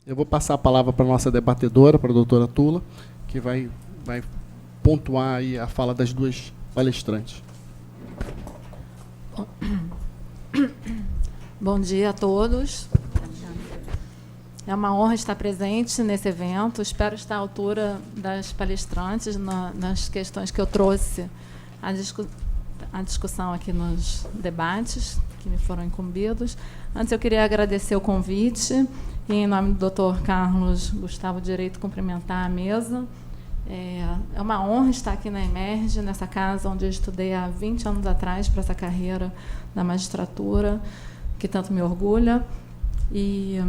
Eu vou passar a palavra para a nossa debatedora, para a doutora Tula, que vai pontuar aí a fala das duas palestrantes. Bom dia a todos. É uma honra estar presente nesse evento. Espero estar à altura das palestrantes nas questões que eu trouxe à discussão aqui nos debates que me foram incumbidos. Antes, eu queria agradecer o convite e, em nome do Dr. Carlos Gustavo Direito, cumprimentar a mesa. É uma honra estar aqui na Emerge, nessa casa onde eu estudei há 20 anos atrás para essa carreira da magistratura, que tanto me orgulha. E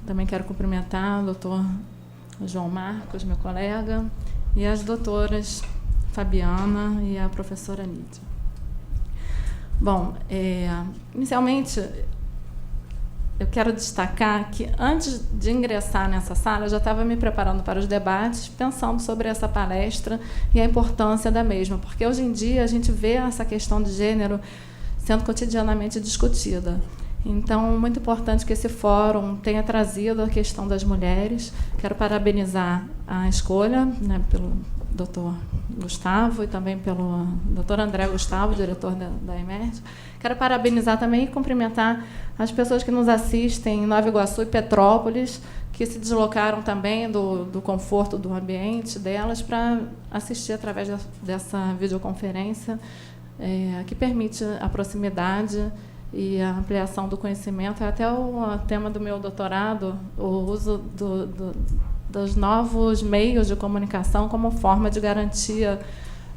também quero cumprimentar o doutor João Marcos, meu colega, e as doutoras Fabiana e a professora Nídia. Bom, inicialmente, eu quero destacar que, antes de ingressar nessa sala, eu já estava me preparando para os debates, pensando sobre essa palestra e a importância da mesma, porque, hoje em dia, a gente vê essa questão de gênero sendo cotidianamente discutida. Então, muito importante que esse fórum tenha trazido a questão das mulheres. Quero parabenizar a escolha, né, pelo doutor Gustavo e também pelo doutor André Gustavo, diretor da Emerge. Quero parabenizar também e cumprimentar as pessoas que nos assistem em Nova Iguaçu e Petrópolis, que se deslocaram também do conforto do ambiente delas para assistir através dessa videoconferência, que permite a proximidade e a ampliação do conhecimento. É até o tema do meu doutorado, o uso dos novos meios de comunicação como forma de garantia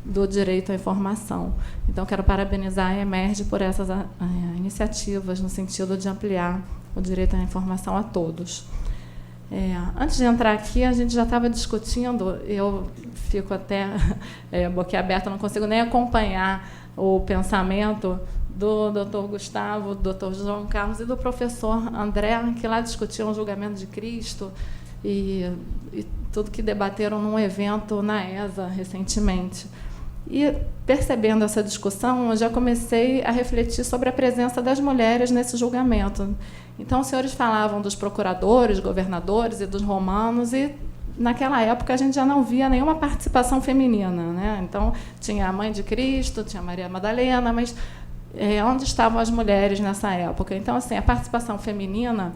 do direito à informação. Então, quero parabenizar a Emerge por essas iniciativas no sentido de ampliar o direito à informação a todos. Antes de entrar aqui, a gente já estava discutindo, eu fico até boquiaberta, não consigo nem acompanhar o pensamento do doutor Gustavo, do doutor João Carlos e do professor André, que lá discutiam o julgamento de Cristo e tudo que debateram num evento na ESA recentemente. E, percebendo essa discussão, eu já comecei a refletir sobre a presença das mulheres nesse julgamento. Então, os senhores falavam dos procuradores, governadores e dos romanos, e, naquela época, a gente já não via nenhuma participação feminina, né? Então, tinha a Mãe de Cristo, tinha a Maria Madalena, mas onde estavam as mulheres nessa época? Então, assim, a participação feminina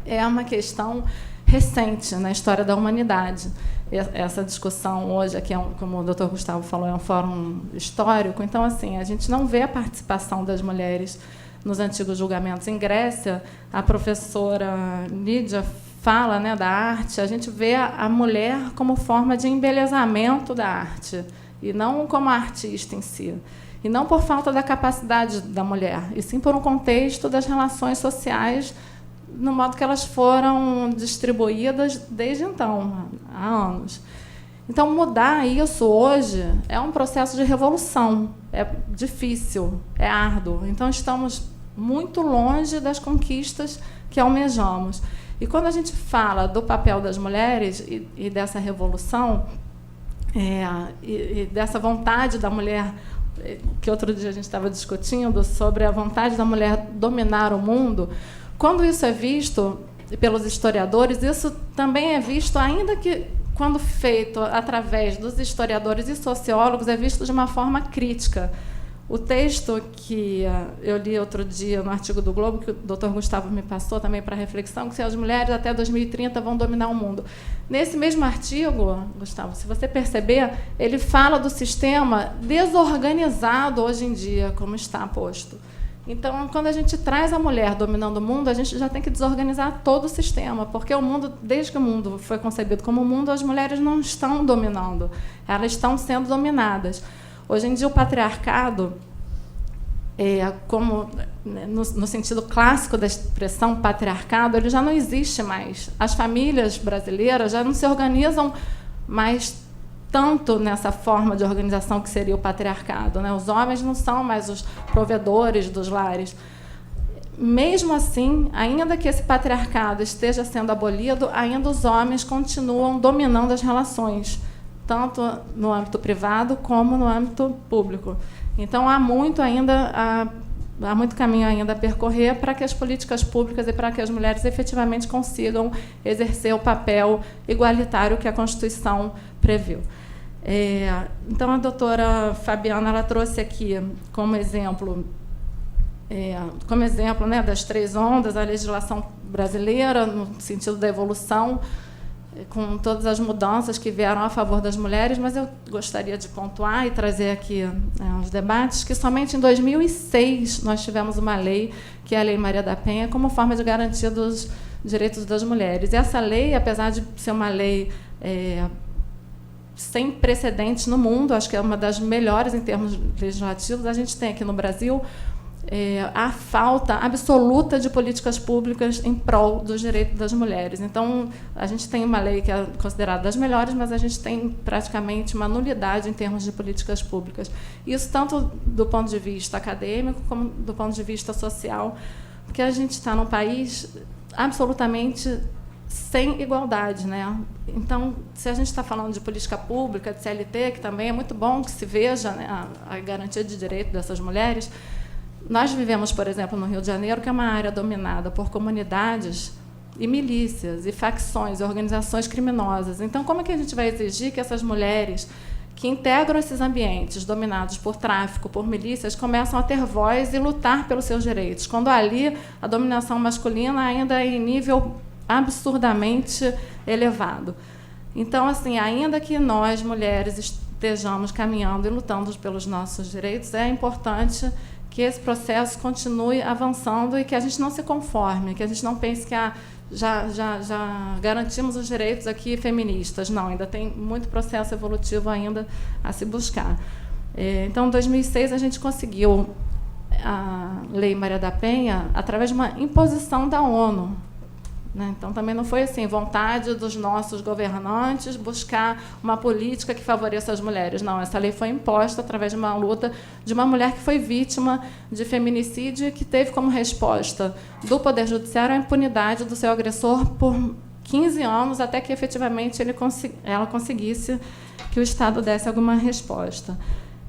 é uma questão recente na história da humanidade. Essa discussão hoje, aqui, como o doutor Gustavo falou, é um fórum histórico. Então, assim, a gente não vê a participação das mulheres nos antigos julgamentos. Em Grécia, a professora Nídia fala, né, da arte, a gente vê a mulher como forma de embelezamento da arte, e não como artista em si. E não por falta da capacidade da mulher, e sim por um contexto das relações sociais, no modo que elas foram distribuídas desde então, há anos. Então, mudar isso hoje é um processo de revolução. É difícil, é árduo. Então, estamos muito longe das conquistas que almejamos. E, quando a gente fala do papel das mulheres e dessa revolução, e dessa vontade da mulher, que outro dia a gente estava discutindo, sobre a vontade da mulher dominar o mundo, quando isso é visto pelos historiadores, isso também é visto, ainda que quando feito através dos historiadores e sociólogos, é visto de uma forma crítica. O texto que eu li outro dia no artigo do Globo, que o doutor Gustavo me passou também para reflexão, que as mulheres até 2030 vão dominar o mundo. Nesse mesmo artigo, Gustavo, se você perceber, ele fala do sistema desorganizado hoje em dia, como está posto. Então, quando a gente traz a mulher dominando o mundo, a gente já tem que desorganizar todo o sistema, porque o mundo, desde que o mundo foi concebido como mundo, as mulheres não estão dominando, elas estão sendo dominadas. Hoje em dia, o patriarcado, como no sentido clássico da expressão patriarcado, ele já não existe mais. As famílias brasileiras já não se organizam mais tanto nessa forma de organização que seria o patriarcado, né? Os homens não são mais os provedores dos lares. Mesmo assim, ainda que esse patriarcado esteja sendo abolido, ainda os homens continuam dominando as relações, tanto no âmbito privado como no âmbito público. Então, há muito caminho ainda a percorrer para que as políticas públicas e para que as mulheres efetivamente consigam exercer o papel igualitário que a Constituição previu. Então, a doutora Fabiana ela trouxe aqui como exemplo, né, das 3 ondas, a legislação brasileira, no sentido da evolução, com todas as mudanças que vieram a favor das mulheres, mas eu gostaria de pontuar e trazer aqui os debates que somente em 2006 nós tivemos uma lei, que é a Lei Maria da Penha, como forma de garantia dos direitos das mulheres. E essa lei, apesar de ser uma lei sem precedentes no mundo, acho que é uma das melhores em termos legislativos, a gente tem aqui no Brasil a falta absoluta de políticas públicas em prol dos direitos das mulheres. Então, a gente tem uma lei que é considerada das melhores, mas a gente tem praticamente uma nulidade em termos de políticas públicas. Isso tanto do ponto de vista acadêmico como do ponto de vista social, porque a gente está num país absolutamente sem igualdade, né? Então, se a gente está falando de política pública, de CLT, que também é muito bom que se veja, né, a garantia de direito dessas mulheres. Nós vivemos, por exemplo, no Rio de Janeiro, que é uma área dominada por comunidades e milícias, e facções, e organizações criminosas. Então, como é que a gente vai exigir que essas mulheres que integram esses ambientes dominados por tráfico, por milícias, começam a ter voz e lutar pelos seus direitos, quando ali a dominação masculina ainda é em nível absurdamente elevado? Então, assim, ainda que nós, mulheres, estejamos caminhando e lutando pelos nossos direitos, é importante que esse processo continue avançando e que a gente não se conforme, que a gente não pense que já garantimos os direitos aqui feministas. Não, ainda tem muito processo evolutivo ainda a se buscar. Então, em 2006, a gente conseguiu a Lei Maria da Penha através de uma imposição da ONU. Então, também não foi assim, vontade dos nossos governantes buscar uma política que favoreça as mulheres. Não, essa lei foi imposta através de uma luta de uma mulher que foi vítima de feminicídio e que teve como resposta do Poder Judiciário a impunidade do seu agressor por 15 anos, até que, efetivamente, ela conseguisse que o Estado desse alguma resposta.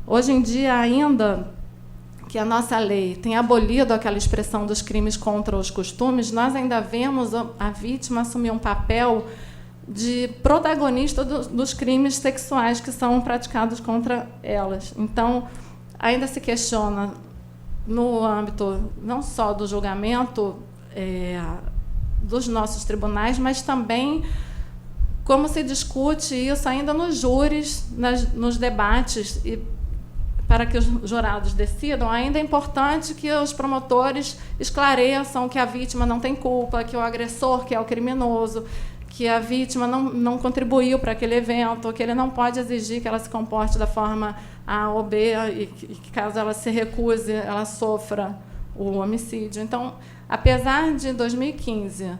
Hoje em dia, ainda que a nossa lei tem abolido aquela expressão dos crimes contra os costumes, nós ainda vemos a vítima assumir um papel de protagonista dos crimes sexuais que são praticados contra elas. Então, ainda se questiona, no âmbito não só do julgamento dos nossos tribunais, mas também como se discute isso ainda nos júris, nos debates, e para que os jurados decidam, ainda é importante que os promotores esclareçam que a vítima não tem culpa, que o agressor, que é o criminoso, que a vítima não contribuiu para aquele evento, que ele não pode exigir que ela se comporte da forma A ou B, e que, caso ela se recuse, ela sofra o homicídio. Então, apesar de, em 2015,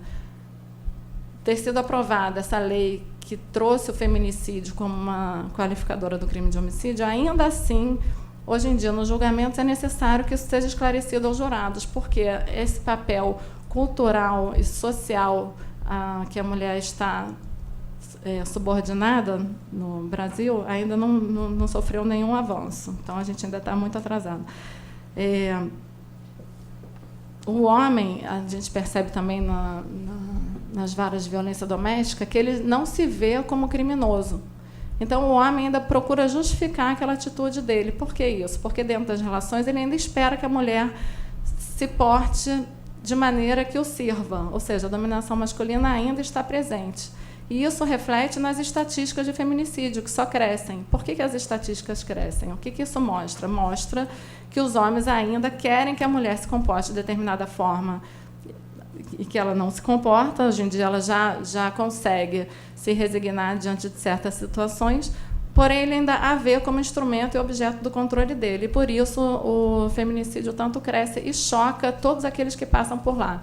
ter sido aprovada essa lei que trouxe o feminicídio como uma qualificadora do crime de homicídio, ainda assim, hoje em dia, nos julgamentos, é necessário que isso seja esclarecido aos jurados, porque esse papel cultural e social que a mulher está subordinada no Brasil ainda não sofreu nenhum avanço. Então, a gente ainda está muito atrasado. O homem, a gente percebe também nas varas de violência doméstica, que ele não se vê como criminoso. Então, o homem ainda procura justificar aquela atitude dele. Por que isso? Porque, dentro das relações, ele ainda espera que a mulher se porte de maneira que o sirva. Ou seja, a dominação masculina ainda está presente. E isso reflete nas estatísticas de feminicídio, que só crescem. Por que as estatísticas crescem? O que isso mostra? Mostra que os homens ainda querem que a mulher se comporte de determinada forma e que ela não se comporta. Hoje em dia, ela já consegue se resignar diante de certas situações, porém, ele ainda a vê como instrumento e objeto do controle dele. E, por isso, o feminicídio tanto cresce e choca todos aqueles que passam por lá.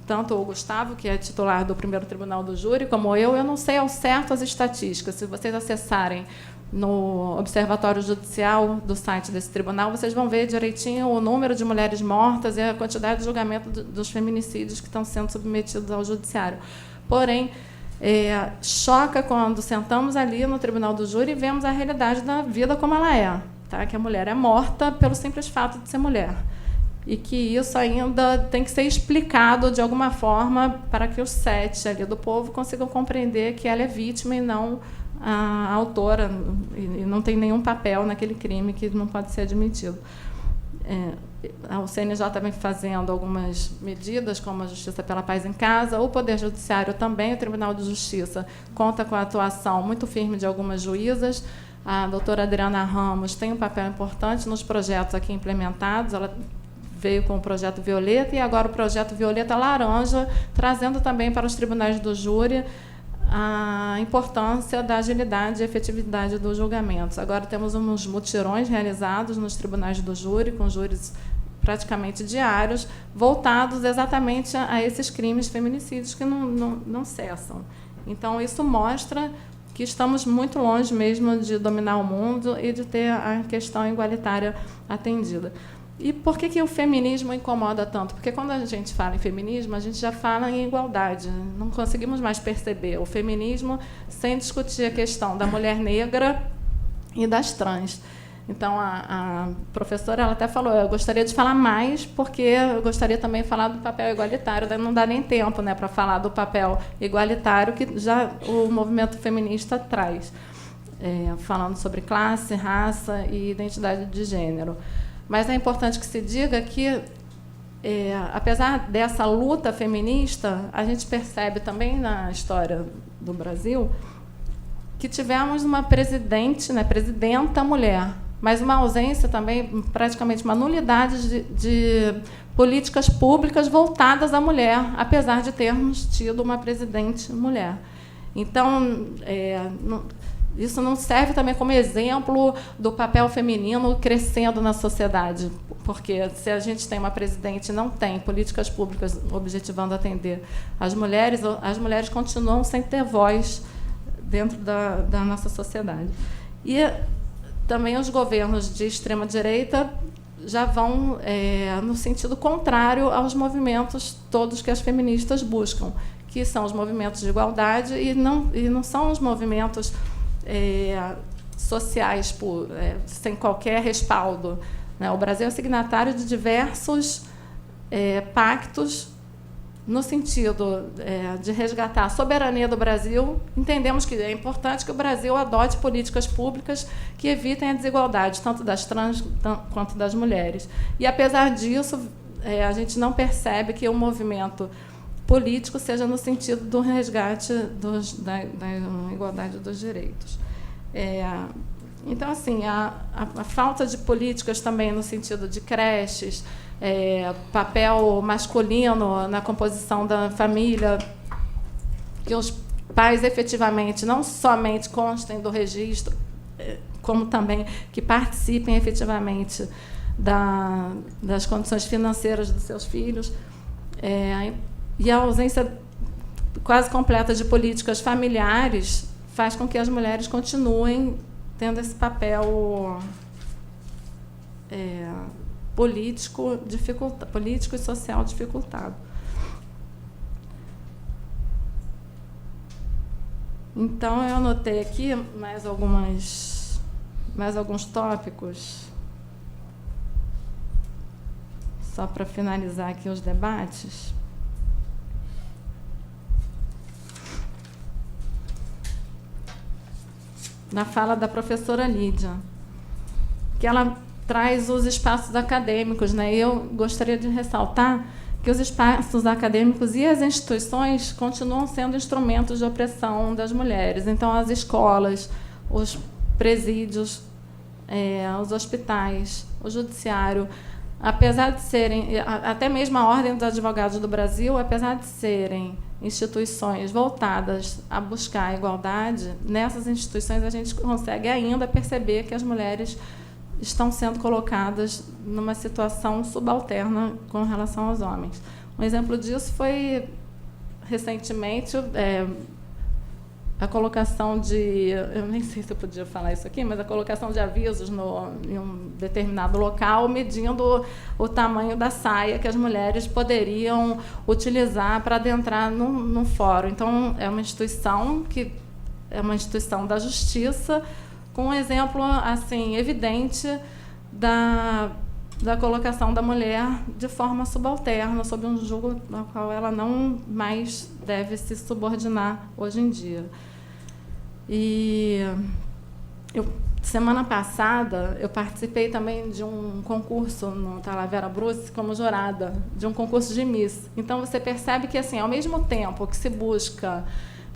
tanto o Gustavo, que é titular do primeiro tribunal do júri, como eu não sei ao certo as estatísticas. Se vocês acessarem no Observatório Judicial do site desse tribunal, vocês vão ver direitinho o número de mulheres mortas e a quantidade de julgamento dos feminicídios que estão sendo submetidos ao judiciário. Porém, choca quando sentamos ali no tribunal do júri e vemos a realidade da vida como ela é, tá? Que a mulher é morta pelo simples fato de ser mulher. E que isso ainda tem que ser explicado de alguma forma para que os 7 ali do povo consigam compreender que ela é vítima e não a autora, e não tem nenhum papel naquele crime que não pode ser admitido. O CNJ vem fazendo algumas medidas, como a Justiça pela Paz em Casa, o Poder Judiciário também, o Tribunal de Justiça conta com a atuação muito firme de algumas juízas. A doutora Adriana Ramos tem um papel importante nos projetos aqui implementados. Ela veio com o projeto Violeta e agora o projeto Violeta Laranja, trazendo também para os tribunais do júri a importância da agilidade e efetividade dos julgamentos. Agora temos uns mutirões realizados nos tribunais do júri, com júris praticamente diários, voltados exatamente a esses crimes feminicídios que não cessam. Então, isso mostra que estamos muito longe mesmo de dominar o mundo e de ter a questão igualitária atendida. E por que o feminismo incomoda tanto? Porque quando a gente fala em feminismo, a gente já fala em igualdade. Não conseguimos mais perceber o feminismo sem discutir a questão da mulher negra e das trans. Então, a professora ela até falou, eu gostaria de falar mais, porque eu gostaria também de falar do papel igualitário. Não dá nem tempo, né, para falar do papel igualitário que já o movimento feminista traz, falando sobre classe, raça e identidade de gênero. Mas é importante que se diga que, apesar dessa luta feminista, a gente percebe também na história do Brasil que tivemos uma presidenta mulher, mas uma ausência também, praticamente uma nulidade de políticas públicas voltadas à mulher, apesar de termos tido uma presidente mulher. Então, isso não serve também como exemplo do papel feminino crescendo na sociedade, porque se a gente tem uma presidente e não tem políticas públicas objetivando atender as mulheres continuam sem ter voz dentro da nossa sociedade. E também os governos de extrema-direita já vão no sentido contrário aos movimentos todos que as feministas buscam, que são os movimentos de igualdade e não são os movimentos sociais sem qualquer respaldo, né? O Brasil é signatário de diversos pactos no sentido de resgatar a soberania do Brasil. Entendemos que é importante que o Brasil adote políticas públicas que evitem a desigualdade, tanto das trans quanto das mulheres. E, apesar disso, a gente não percebe que o movimento político seja no sentido do resgate da igualdade dos direitos. Então, assim, a falta de políticas também no sentido de creches, papel masculino na composição da família, que os pais efetivamente não somente constem do registro, como também que participem efetivamente das condições financeiras dos seus filhos, e a ausência quase completa de políticas familiares faz com que as mulheres continuem tendo esse papel político e social dificultado. Então, eu anotei aqui mais alguns tópicos, só para finalizar aqui os debates. Na fala da professora Lídia, que ela traz os espaços acadêmicos, né? Eu gostaria de ressaltar que os espaços acadêmicos e as instituições continuam sendo instrumentos de opressão das mulheres. Então, as escolas, os presídios, os hospitais, o judiciário, apesar de serem, até mesmo a Ordem dos Advogados do Brasil, apesar de serem instituições voltadas a buscar a igualdade, nessas instituições a gente consegue ainda perceber que as mulheres estão sendo colocadas numa situação subalterna com relação aos homens. Um exemplo disso foi, recentemente, a colocação de... Eu nem sei se eu podia falar isso aqui, mas a colocação de avisos em um determinado local, medindo o tamanho da saia que as mulheres poderiam utilizar para adentrar num fórum. Então, é uma instituição da justiça, com um exemplo assim, evidente da colocação da mulher de forma subalterna, sob um jugo ao qual ela não mais deve se subordinar hoje em dia. E semana passada, eu participei também de um concurso no Talavera Bruce como jurada, de um concurso de Miss. Então, você percebe que, assim, ao mesmo tempo que se busca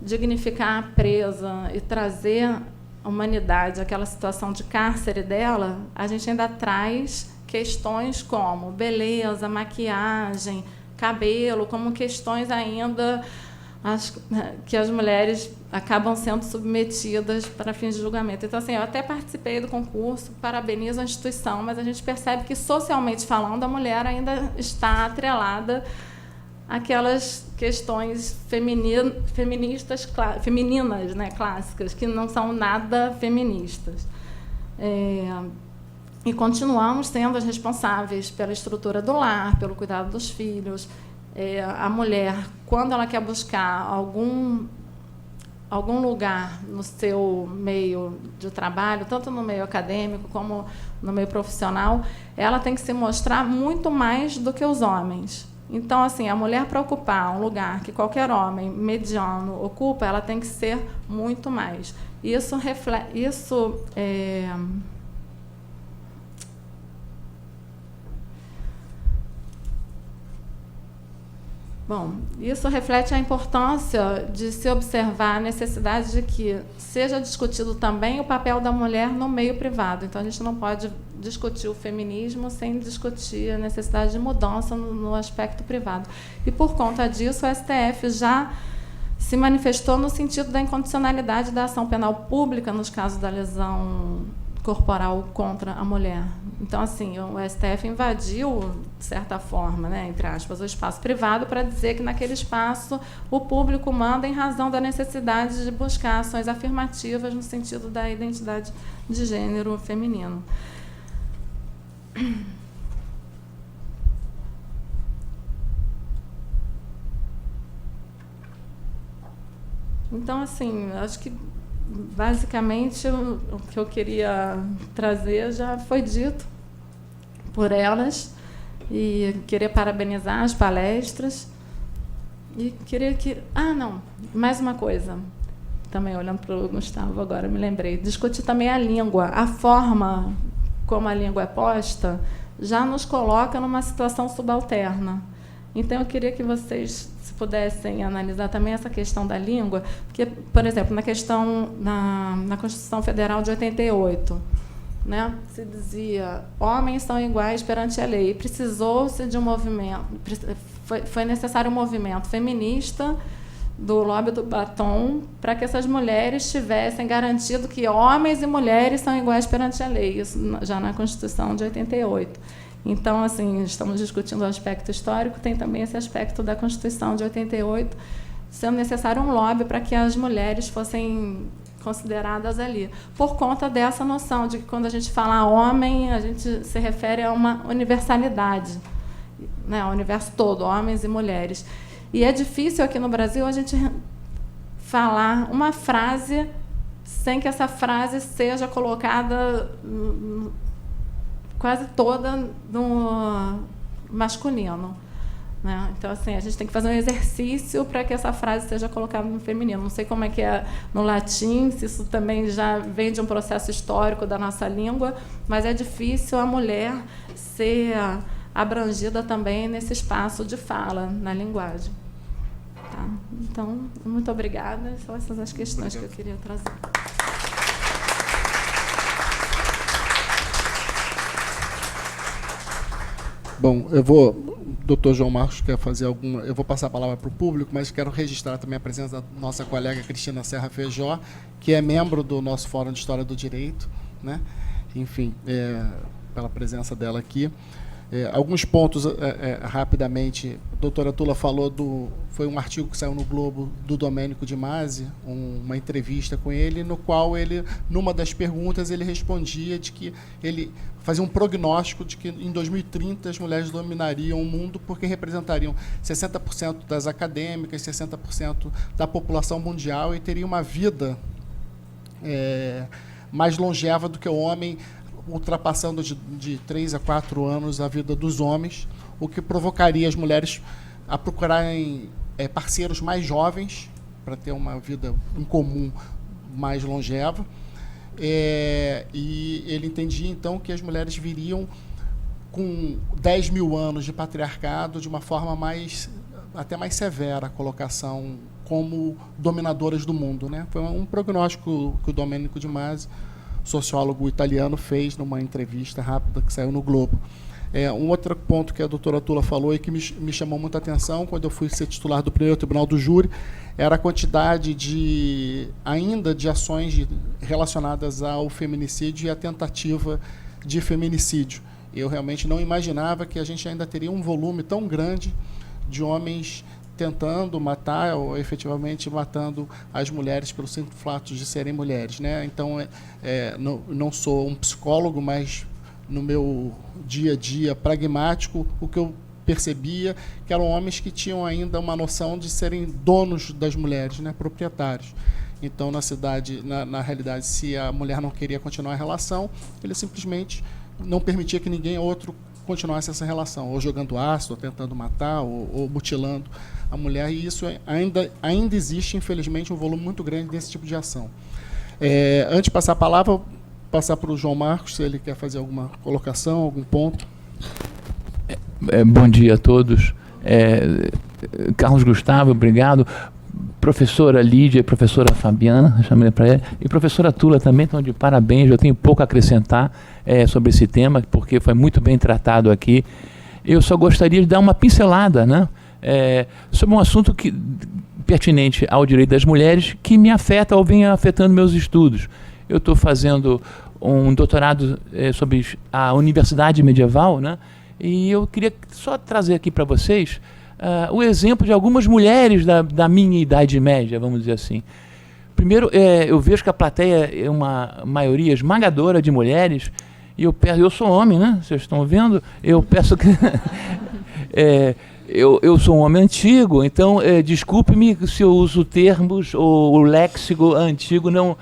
dignificar a presa e trazer a humanidade àquela situação de cárcere dela, a gente ainda traz questões como beleza, maquiagem, cabelo, como questões ainda que as mulheres acabam sendo submetidas para fins de julgamento. Então, assim, eu até participei do concurso, parabenizo a instituição, mas a gente percebe que, socialmente falando, a mulher ainda está atrelada àquelas questões femininas, né, clássicas, que não são nada feministas. E continuamos sendo as responsáveis pela estrutura do lar, pelo cuidado dos filhos. A mulher, quando ela quer buscar algum lugar no seu meio de trabalho, tanto no meio acadêmico como no meio profissional, ela tem que se mostrar muito mais do que os homens. Então, assim, a mulher, para ocupar um lugar que qualquer homem mediano ocupa, ela tem que ser muito mais. Isso reflete a importância de se observar a necessidade de que seja discutido também o papel da mulher no meio privado. Então, a gente não pode discutir o feminismo sem discutir a necessidade de mudança no aspecto privado. E, por conta disso, o STF já se manifestou no sentido da incondicionalidade da ação penal pública nos casos da lesão corporal contra a mulher. Então, assim, o STF invadiu, de certa forma, né, entre aspas, o espaço privado para dizer que, naquele espaço, o público manda em razão da necessidade de buscar ações afirmativas no sentido da identidade de gênero feminino. Então, assim, acho que basicamente o que eu queria trazer já foi dito por elas, e queria parabenizar as palestras e queria que... mais uma coisa, também olhando para o Gustavo agora, me lembrei, discutir também a língua, a forma como a língua é posta já nos coloca numa situação subalterna. Então, eu queria que vocês pudessem analisar também essa questão da língua, porque, por exemplo, na Constituição Federal de 88, né, se dizia homens são iguais perante a lei. Precisou-se de um movimento, foi necessário um movimento feminista do lobby do batom para que essas mulheres tivessem garantido que homens e mulheres são iguais perante a lei, isso já na Constituição de 88. Então, assim, estamos discutindo o aspecto histórico, tem também esse aspecto da Constituição de 88, sendo necessário um lobby para que as mulheres fossem consideradas ali, por conta dessa noção de que, quando a gente fala homem, a gente se refere a uma universalidade, né, ao universo todo, homens e mulheres. E é difícil aqui no Brasil a gente falar uma frase sem que essa frase seja colocada quase toda no masculino, né? Então, assim, a gente tem que fazer um exercício para que essa frase seja colocada no feminino. Não sei como é que é no latim, se isso também já vem de um processo histórico da nossa língua, mas é difícil a mulher ser abrangida também nesse espaço de fala, na linguagem. Tá? Então, muito obrigada. São essas as questões que eu queria trazer. Bom, o doutor João Marcos quer fazer alguma... Eu vou passar a palavra para o público, mas quero registrar também a presença da nossa colega Cristina Serra Feijó, que é membro do nosso Fórum de História do Direito, né? Enfim, pela presença dela aqui. Alguns pontos, rapidamente. A doutora Tula falou foi um artigo que saiu no Globo do Domênico de Masi, uma entrevista com ele, no qual ele, numa das perguntas, ele respondia de que ele fazia um prognóstico de que em 2030 as mulheres dominariam o mundo porque representariam 60% das acadêmicas, 60% da população mundial e teriam uma vida mais longeva do que o homem, ultrapassando de 3 a 4 anos a vida dos homens, o que provocaria as mulheres a procurarem parceiros mais jovens para ter uma vida em comum mais longeva. E ele entendia, então, que as mulheres viriam com 10 mil anos de patriarcado de uma forma até mais severa a colocação como dominadoras do mundo, né? Foi um prognóstico que o Domênico de Masi, sociólogo italiano, fez numa entrevista rápida que saiu no Globo. Um outro ponto que a doutora Tula falou e que me chamou muita atenção quando eu fui ser titular do primeiro tribunal do júri era a quantidade ainda de ações relacionadas ao feminicídio e à tentativa de feminicídio. Eu realmente não imaginava que a gente ainda teria um volume tão grande de homens tentando matar ou efetivamente matando as mulheres pelo simples fato de serem mulheres, né? Então, não sou um psicólogo, mas no meu dia a dia pragmático, o que eu percebia que eram homens que tinham ainda uma noção de serem donos das mulheres, né? Proprietários. Então, na realidade, se a mulher não queria continuar a relação, ele simplesmente não permitia que ninguém outro continuasse essa relação, ou jogando ácido, ou tentando matar, ou mutilando a mulher, e isso ainda existe, infelizmente, um volume muito grande desse tipo de ação. Antes de passar a palavra, vou passar para o João Marcos, se ele quer fazer alguma colocação, algum ponto. Bom dia a todos. Carlos Gustavo, obrigado. Professora Lídia e professora Fabiana, chamei para ela, e professora Tula também estão de parabéns. Eu tenho pouco a acrescentar sobre esse tema, porque foi muito bem tratado aqui. Eu só gostaria de dar uma pincelada, né, sobre um assunto pertinente ao direito das mulheres, que me afeta ou vem afetando meus estudos. Eu estou fazendo um doutorado sobre a universidade medieval, né, e eu queria só trazer aqui para vocês o exemplo de algumas mulheres da minha Idade Média, vamos dizer assim. Primeiro, eu vejo que a plateia é uma maioria esmagadora de mulheres, e eu sou homem, né? Vocês estão vendo? Eu peço que... eu sou um homem antigo, então desculpe-me se eu uso termos ou o léxico antigo não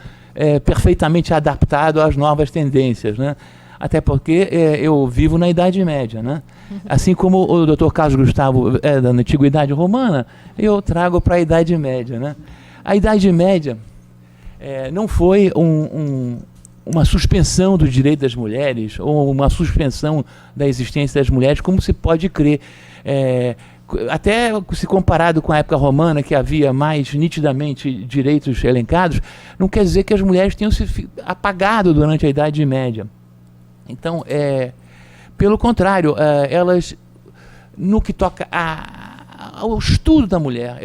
perfeitamente adaptado às novas tendências, né? Até porque eu vivo na Idade Média, né? Assim como o Dr. Carlos Gustavo é da Antiguidade Romana, eu trago para a Idade Média, né? A Idade Média não foi uma suspensão do direito das mulheres ou uma suspensão da existência das mulheres, como se pode crer. Até se comparado com a época romana, que havia mais nitidamente direitos elencados, não quer dizer que as mulheres tenham se apagado durante a Idade Média. Então, pelo contrário, elas, no que toca ao estudo da mulher,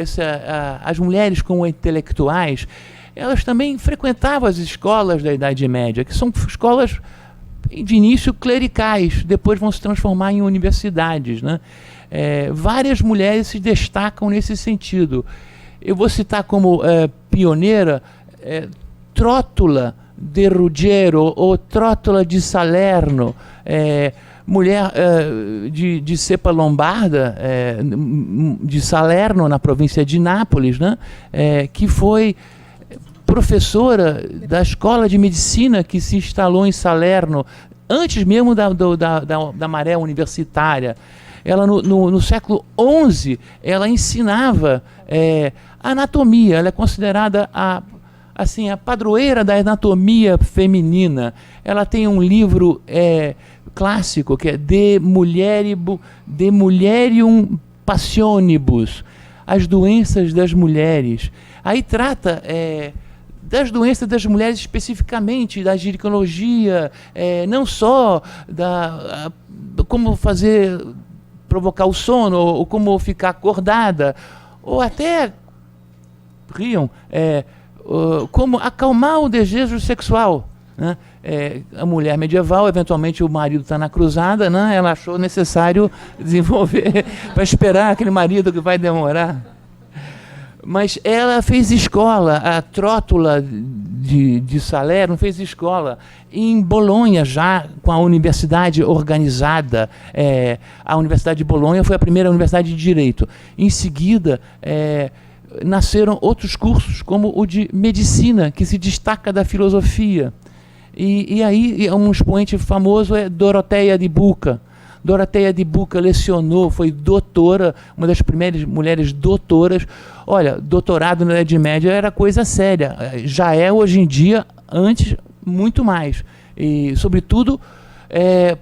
as mulheres como intelectuais, elas também frequentavam as escolas da Idade Média, que são escolas de início clericais, depois vão se transformar em universidades, né? Várias mulheres se destacam nesse sentido. Eu vou citar como pioneira Trótula de Ruggiero ou Trótula de Salerno, mulher de cepa lombarda, de Salerno, na província de Nápoles, né? Que foi professora da escola de medicina que se instalou em Salerno, antes mesmo da maré universitária. Ela, no século XI, ela ensinava anatomia. Ela é considerada a padroeira da anatomia feminina. Ela tem um livro clássico que é De Mulieribus Passionibus, as doenças das mulheres. Aí trata das doenças das mulheres especificamente, da ginecologia, não só como provocar o sono, ou como ficar acordada, ou até como acalmar o desejo sexual, né? a mulher medieval, eventualmente o marido está na cruzada, né? Ela achou necessário desenvolver para esperar aquele marido que vai demorar. Mas ela fez escola, a Trótula de Salerno fez escola em Bolonha, já com a universidade organizada. A Universidade de Bolonha foi a primeira universidade de direito. Em seguida, nasceram outros cursos, como o de medicina, que se destaca da filosofia. E aí, um expoente famoso é Doroteia de Buca. Doroteia de Buca lecionou, foi doutora, uma das primeiras mulheres doutoras. Olha, doutorado na Idade Média era coisa séria. Já é hoje em dia, antes, muito mais. E, sobretudo,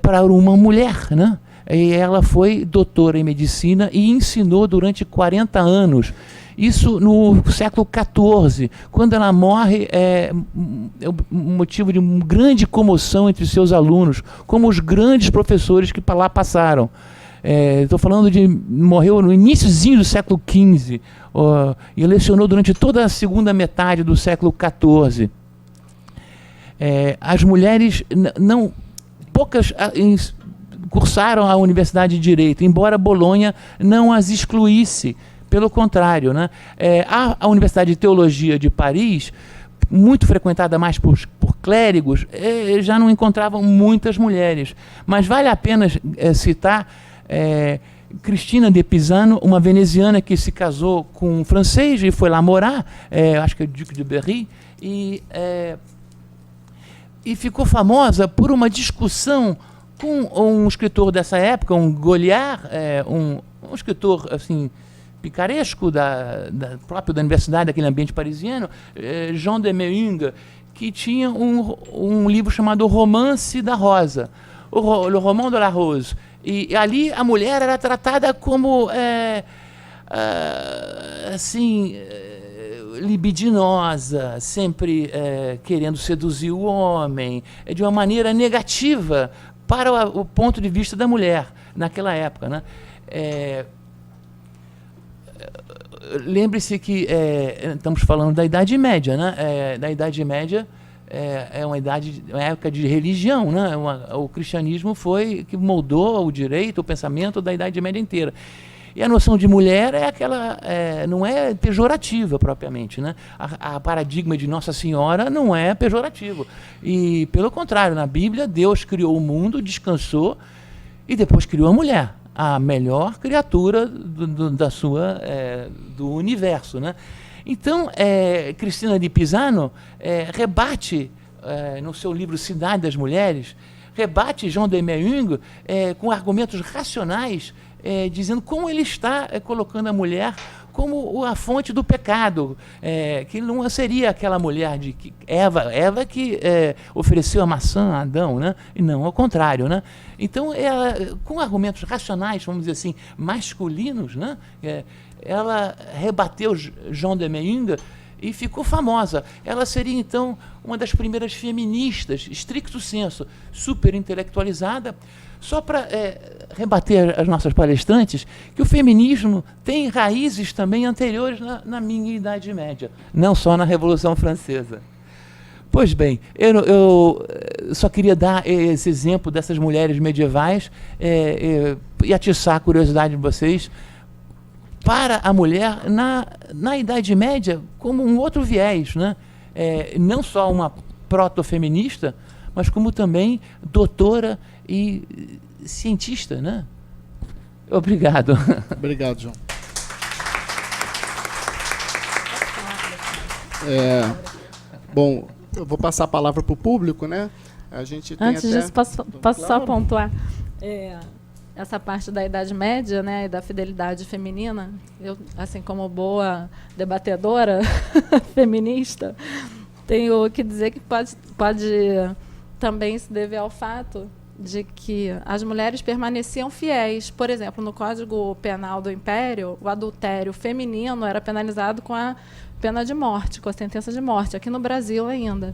para uma mulher, né? E ela foi doutora em medicina e ensinou durante 40 anos. Isso no século XIV. Quando ela morre, é motivo de uma grande comoção entre seus alunos, como os grandes professores que lá passaram. Estou falando morreu no iníciozinho do século XV, e lecionou durante toda a segunda metade do século XIV. As mulheres, poucas cursaram a Universidade de Direito, embora Bolonha não as excluísse. Pelo contrário, né? A Universidade de Teologia de Paris, muito frequentada mais por clérigos, já não encontravam muitas mulheres. Mas vale a pena citar Cristina de Pisano, uma veneziana que se casou com um francês e foi lá morar, acho que é o Duque de Berry, e ficou famosa por uma discussão com um escritor dessa época, um Goliard, um escritor assim, picaresco próprio da universidade, daquele ambiente parisiano, Jean de Meung, que tinha um livro chamado Romance da Rosa, Le Roman de la Rose. E ali a mulher era tratada como libidinosa, sempre querendo seduzir o homem, de uma maneira negativa para o ponto de vista da mulher naquela época, né? Lembre-se que estamos falando da Idade Média, né? Da Idade Média é uma época de religião, né? O cristianismo foi que moldou o direito, o pensamento da Idade Média inteira. E a noção de mulher não é pejorativa propriamente, né? A paradigma de Nossa Senhora não é pejorativo. E, pelo contrário, na Bíblia, Deus criou o mundo, descansou e depois criou a mulher, a melhor criatura do universo, né? Então, Cristina de Pisano rebate, no seu livro Cidade das Mulheres, rebate Jean de Meung com argumentos racionais, dizendo como ele está colocando a mulher como a fonte do pecado, que não seria aquela mulher de Eva que ofereceu a maçã a Adão, né? E não ao contrário, né? Então, ela, com argumentos racionais, vamos dizer assim, masculinos, né? Ela rebateu Jean de Meung e ficou famosa. Ela seria, então, uma das primeiras feministas, stricto sensu, super intelectualizada. Só para rebater as nossas palestrantes, que o feminismo tem raízes também anteriores na minha Idade Média, não só na Revolução Francesa. Pois bem, eu só queria dar esse exemplo dessas mulheres medievais e atiçar a curiosidade de vocês para a mulher na Idade Média como um outro viés, né? Não só uma proto-feminista, mas como também doutora e cientista, né? Obrigado. Obrigado, João. Bom, eu vou passar a palavra para o público, né? A gente tem Antes disso, posso só pontuar essa parte da Idade Média, né, e da fidelidade feminina. Eu, assim como boa debatedora feminista, tenho que dizer que pode também se dever ao fato de que as mulheres permaneciam fiéis. Por exemplo, no Código Penal do Império, o adultério feminino era penalizado com a pena de morte, com a sentença de morte, aqui no Brasil ainda.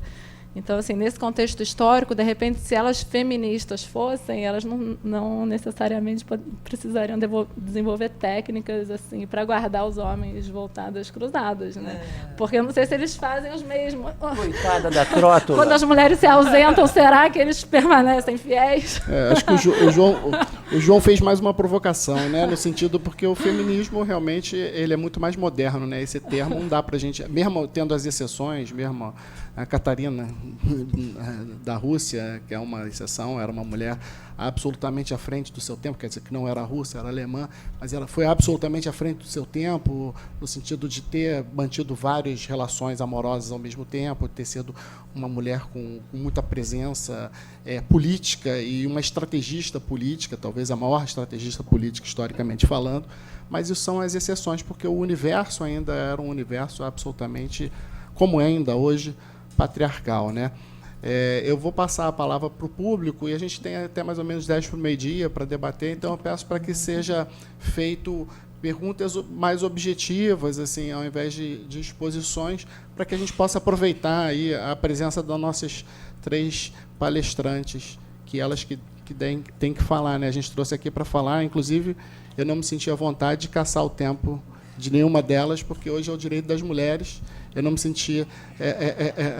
Então, assim, nesse contexto histórico, de repente, se elas feministas fossem, elas não necessariamente precisariam desenvolver técnicas assim para guardar os homens voltados às cruzadas, né? Porque eu não sei se eles fazem os mesmos. Coitada da trótula. Quando as mulheres se ausentam, será que eles permanecem fiéis? Acho que o João fez mais uma provocação, né? No sentido porque o feminismo realmente ele é muito mais moderno, né? Esse termo não dá para a gente, mesmo tendo as exceções, mesmo a Catarina da Rússia, que é uma exceção, era uma mulher absolutamente à frente do seu tempo, quer dizer que não era russa, era alemã, mas ela foi absolutamente à frente do seu tempo, no sentido de ter mantido várias relações amorosas ao mesmo tempo, ter sido uma mulher com muita presença política e uma estrategista política, talvez a maior estrategista política historicamente falando, mas isso são as exceções, porque o universo ainda era um universo absolutamente, como é ainda hoje, patriarcal, né? Eu vou passar a palavra para o público e a gente tem até mais ou menos 10 para o meio-dia para debater, então eu peço para que seja feito perguntas mais objetivas, assim, ao invés de exposições, para que a gente possa aproveitar aí a presença das nossas 3 palestrantes, que elas que têm que falar, né? A gente trouxe aqui para falar, inclusive eu não me senti à vontade de caçar o tempo de nenhuma delas, porque hoje é o direito das mulheres. Eu não me sentia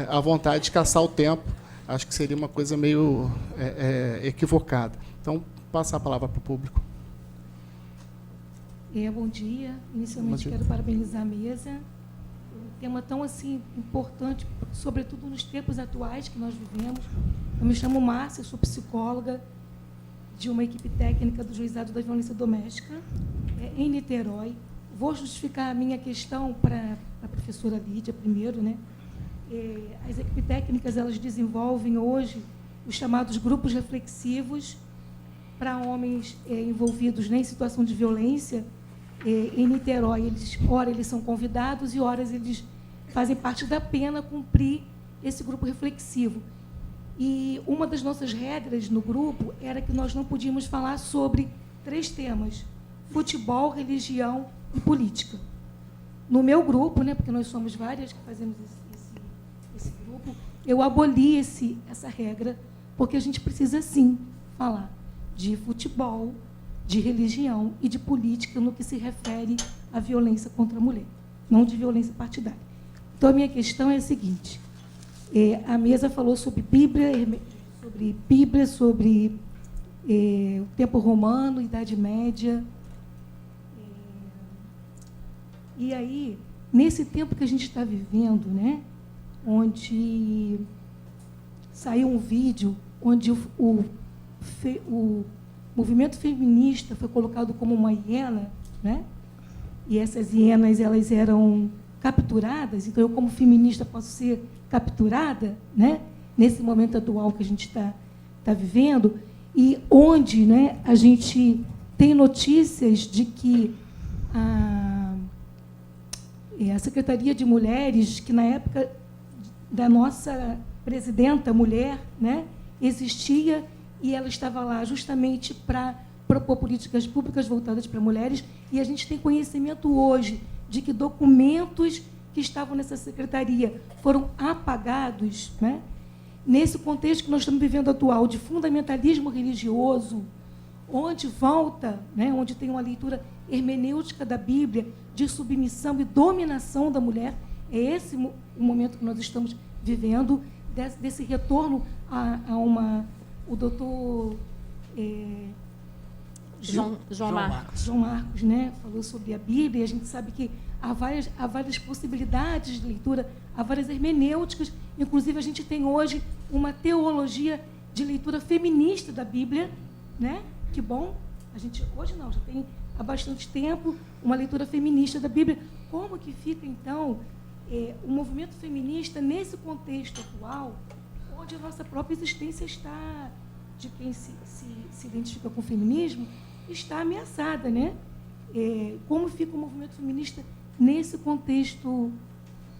à vontade de caçar o tempo. Acho que seria uma coisa meio equivocada. Então, passar a palavra para o público. Bom dia. Inicialmente, quero parabenizar a mesa. Um tema tão assim, importante, sobretudo nos tempos atuais que nós vivemos. Eu me chamo Márcia, sou psicóloga de uma equipe técnica do Juizado da Violência Doméstica, em Niterói. Vou justificar a minha questão para a professora Lídia primeiro, né? As equipes técnicas elas desenvolvem hoje os chamados grupos reflexivos para homens envolvidos em situação de violência. Em Niterói, ora eles são convidados e ora eles fazem parte da pena cumprir esse grupo reflexivo. E uma das nossas regras no grupo era que nós não podíamos falar sobre 3 temas: futebol, religião e política. No meu grupo, né, porque nós somos várias que fazemos esse grupo, eu aboli essa regra, porque a gente precisa, sim, falar de futebol, de religião e de política no que se refere à violência contra a mulher, não de violência partidária. Então, a minha questão é a seguinte: a mesa falou sobre Bíblia, sobre o tempo romano, Idade Média. E aí, nesse tempo que a gente está vivendo, né, onde saiu um vídeo onde o movimento feminista foi colocado como uma hiena, né, e essas hienas elas eram capturadas, então eu, como feminista, posso ser capturada, né, nesse momento atual que a gente está vivendo, e onde, né, a gente tem notícias de que a Secretaria de Mulheres, que na época da nossa presidenta mulher, né, existia, e ela estava lá justamente para propor políticas públicas voltadas para mulheres, e a gente tem conhecimento hoje de que documentos que estavam nessa secretaria foram apagados, né? Nesse contexto que nós estamos vivendo atual, de fundamentalismo religioso, onde volta, né, onde tem uma leitura hermenêutica da Bíblia, de submissão e dominação da mulher, é esse o momento que nós estamos vivendo, desse retorno o doutor João Marcos. João Marcos, né, falou sobre a Bíblia, e a gente sabe que há várias possibilidades de leitura, há várias hermenêuticas, inclusive a gente tem hoje uma teologia de leitura feminista da Bíblia, né? Que bom, a gente hoje não, já tem há bastante tempo uma leitura feminista da Bíblia. Como que fica, então, o movimento feminista nesse contexto atual, onde a nossa própria existência está, de quem se identifica com o feminismo, está ameaçada, né? Como fica o movimento feminista nesse contexto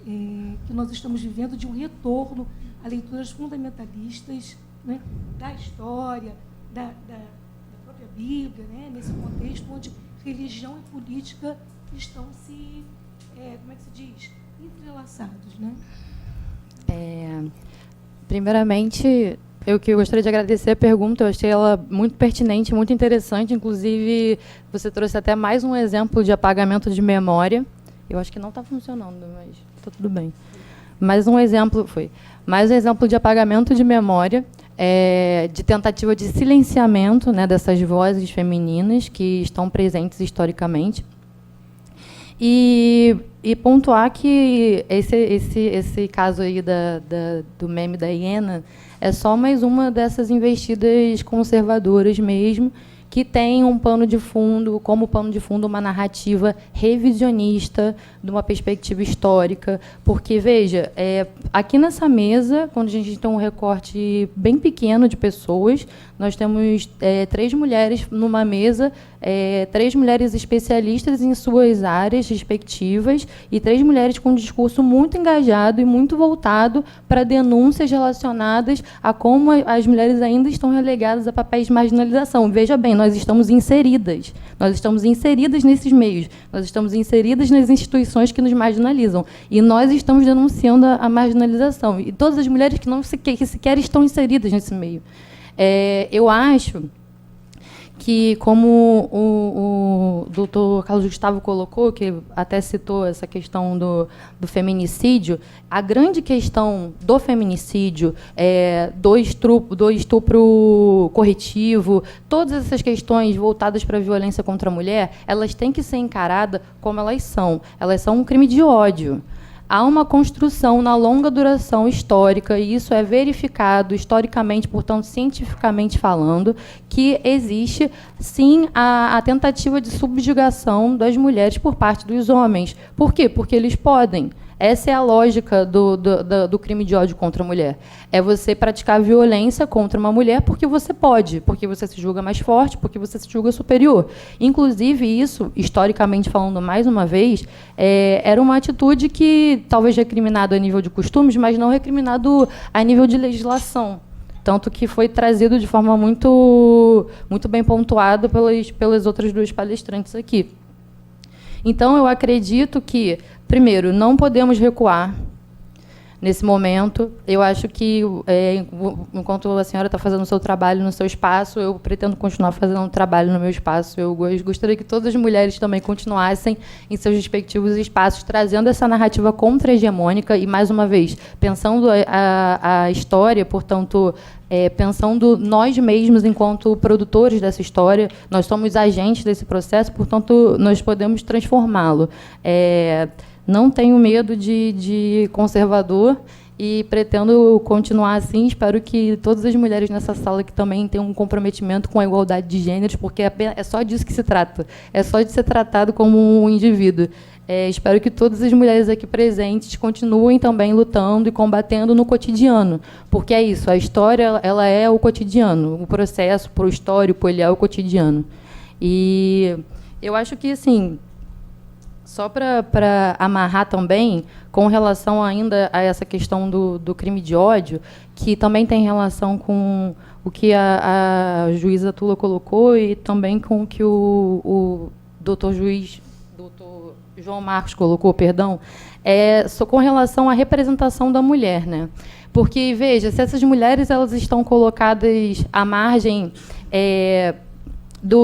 que nós estamos vivendo, de um retorno a leituras fundamentalistas, né, da história, da própria Bíblia, né, nesse contexto onde religião e política estão como é que se diz, entrelaçados, né? Primeiramente, eu gostaria de agradecer a pergunta, eu achei ela muito pertinente, muito interessante, inclusive você trouxe até mais um exemplo de apagamento de memória. Eu acho que não está funcionando, mas está tudo bem. Mais um exemplo de apagamento de memória, de tentativa de silenciamento, né, dessas vozes femininas que estão presentes historicamente. E pontuar que esse caso aí do meme da hiena é só mais uma dessas investidas conservadoras mesmo, que tem um pano de fundo, como pano de fundo, uma narrativa revisionista, de uma perspectiva histórica. Porque, veja, aqui nessa mesa, quando a gente tem um recorte bem pequeno de pessoas, nós temos 3 mulheres numa mesa, 3 mulheres especialistas em suas áreas respectivas e 3 mulheres com um discurso muito engajado e muito voltado para denúncias relacionadas a como as mulheres ainda estão relegadas a papéis de marginalização. Veja bem, nós estamos inseridas nesses meios, nós estamos inseridas nas instituições que nos marginalizam e nós estamos denunciando a marginalização. E todas as mulheres que sequer estão inseridas nesse meio. Eu acho que, como o doutor Carlos Gustavo colocou, que até citou essa questão do feminicídio, a grande questão do feminicídio, do estupro corretivo, todas essas questões voltadas para a violência contra a mulher, elas têm que ser encaradas como elas são. Elas são um crime de ódio. Há uma construção na longa duração histórica, e isso é verificado historicamente, portanto, cientificamente falando, que existe, sim, a tentativa de subjugação das mulheres por parte dos homens. Por quê? Porque eles podem. Essa é a lógica do crime de ódio contra a mulher. É você praticar violência contra uma mulher porque você pode, porque você se julga mais forte, porque você se julga superior. Inclusive, isso, historicamente falando mais uma vez, era uma atitude que talvez recriminado a nível de costumes, mas não recriminado a nível de legislação. Tanto que foi trazido de forma muito bem pontuada pelas outras 2 palestrantes aqui. Então, eu acredito que, primeiro, não podemos recuar nesse momento. Eu acho que, enquanto a senhora está fazendo o seu trabalho no seu espaço, eu pretendo continuar fazendo um trabalho no meu espaço. Eu gostaria que todas as mulheres também continuassem em seus respectivos espaços, trazendo essa narrativa contra-hegemônica e, mais uma vez, pensando a história, portanto, pensando nós mesmos enquanto produtores dessa história, nós somos agentes desse processo, portanto, nós podemos transformá-lo. Não tenho medo de conservador e pretendo continuar assim. Espero que todas as mulheres nessa sala que também tenham um comprometimento com a igualdade de gêneros, porque é só disso que se trata. É só de ser tratado como um indivíduo. Espero que todas as mulheres aqui presentes continuem também lutando e combatendo no cotidiano, porque é isso, a história ela é o cotidiano, o processo pro histórico ele é o cotidiano. E eu acho que, assim, só para amarrar também, com relação ainda a essa questão do crime de ódio, que também tem relação com o que a juíza Tula colocou e também com o que o doutor João Marcos colocou, perdão, só com relação à representação da mulher, né? Porque, veja, se essas mulheres elas estão colocadas à margem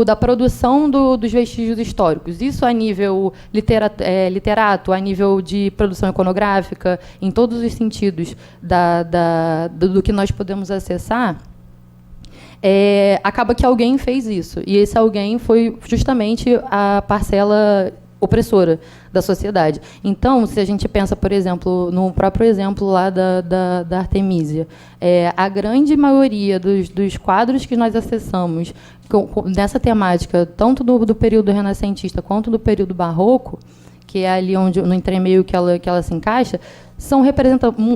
da produção dos vestígios históricos, isso a nível literato, a nível de produção iconográfica, em todos os sentidos do que nós podemos acessar, acaba que alguém fez isso. E esse alguém foi justamente a parcela opressora da sociedade. Então, se a gente pensa, por exemplo, no próprio exemplo lá da Artemísia, a grande maioria dos quadros que nós acessamos nessa temática, tanto do período renascentista quanto do período barroco, que é ali onde, no entremeio que ela se encaixa, são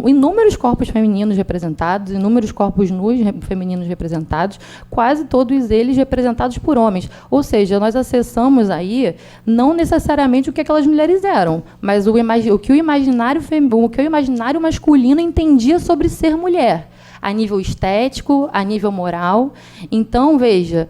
inúmeros corpos femininos representados, inúmeros corpos nus femininos representados, quase todos eles representados por homens. Ou seja, nós acessamos aí não necessariamente o que aquelas mulheres eram, mas o que o imaginário masculino entendia sobre ser mulher. a nível estético, a nível moral. Então, veja,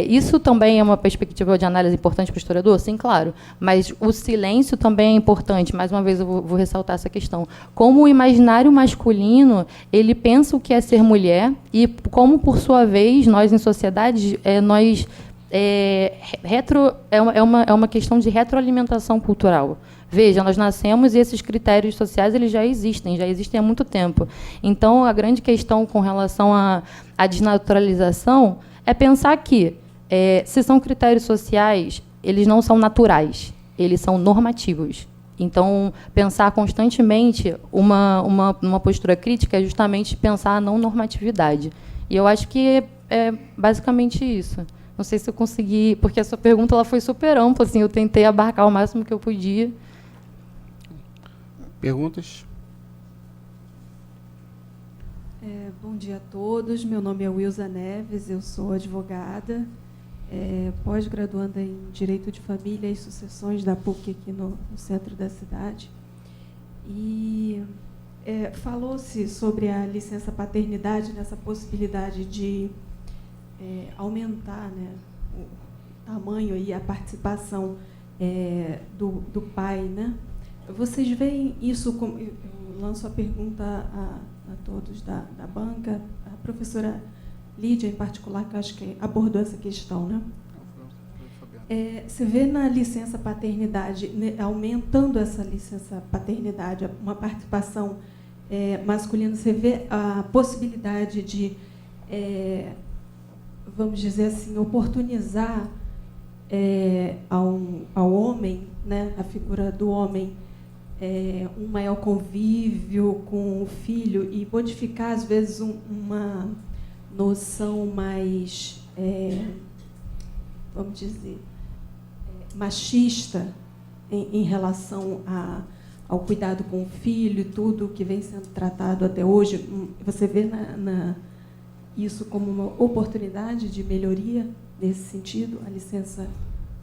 isso também é uma perspectiva de análise importante para o historiador? Sim, claro. Mas o silêncio também é importante. Mais uma vez, eu vou ressaltar essa questão. Como o imaginário masculino, ele pensa o que é ser mulher e como, por sua vez, nós, em sociedade, é uma questão de retroalimentação cultural. Veja, nós nascemos e esses critérios sociais eles já existem há muito tempo. Então, a grande questão com relação à desnaturalização é pensar que, se são critérios sociais, eles não são naturais, eles são normativos. Então, pensar constantemente uma postura crítica é justamente pensar a não normatividade. E eu acho que é basicamente isso. Não sei se eu consegui, porque a sua pergunta ela foi super ampla, assim, eu tentei abarcar o máximo que eu podia. Perguntas? Bom dia a todos. Meu nome é Wilza Neves, eu sou advogada, pós-graduanda em Direito de Família e Sucessões da PUC aqui no centro da cidade. E falou-se sobre a licença paternidade, nessa possibilidade de aumentar, né, o tamanho e a participação do pai, né? Vocês veem isso como... Eu lanço a pergunta a todos da banca, a professora Lídia, em particular, que eu acho que abordou essa questão, né? Você vê na licença paternidade, né, aumentando essa licença paternidade, uma participação masculina, você vê a possibilidade de, vamos dizer assim, oportunizar ao homem, né, a figura do homem, um maior convívio com o filho e modificar, às vezes, uma noção mais, vamos dizer, machista em relação ao cuidado com o filho e tudo que vem sendo tratado até hoje. Você vê isso como uma oportunidade de melhoria nesse sentido, a licença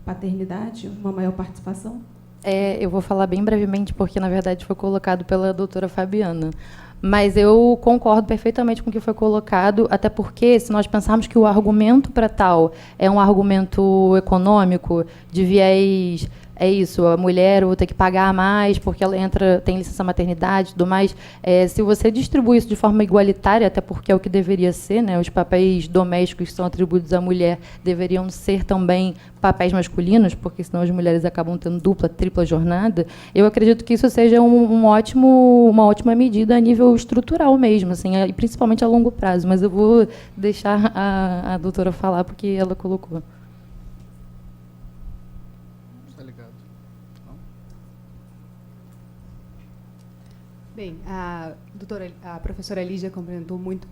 paternidade, uma maior participação? Eu vou falar bem brevemente, porque, na verdade, foi colocado pela doutora Fabiana. Mas eu concordo perfeitamente com o que foi colocado, até porque, se nós pensarmos que o argumento para tal é um argumento econômico, de viés... isso, a mulher vai ter que pagar mais porque ela tem licença maternidade e tudo mais. Se você distribui isso de forma igualitária, até porque é o que deveria ser, né, os papéis domésticos que são atribuídos à mulher deveriam ser também papéis masculinos, porque senão as mulheres acabam tendo dupla, tripla jornada. Eu acredito que isso seja uma ótima medida a nível estrutural mesmo, assim, e principalmente a longo prazo. Mas eu vou deixar a doutora falar, porque ela colocou. Bem, a professora Lígia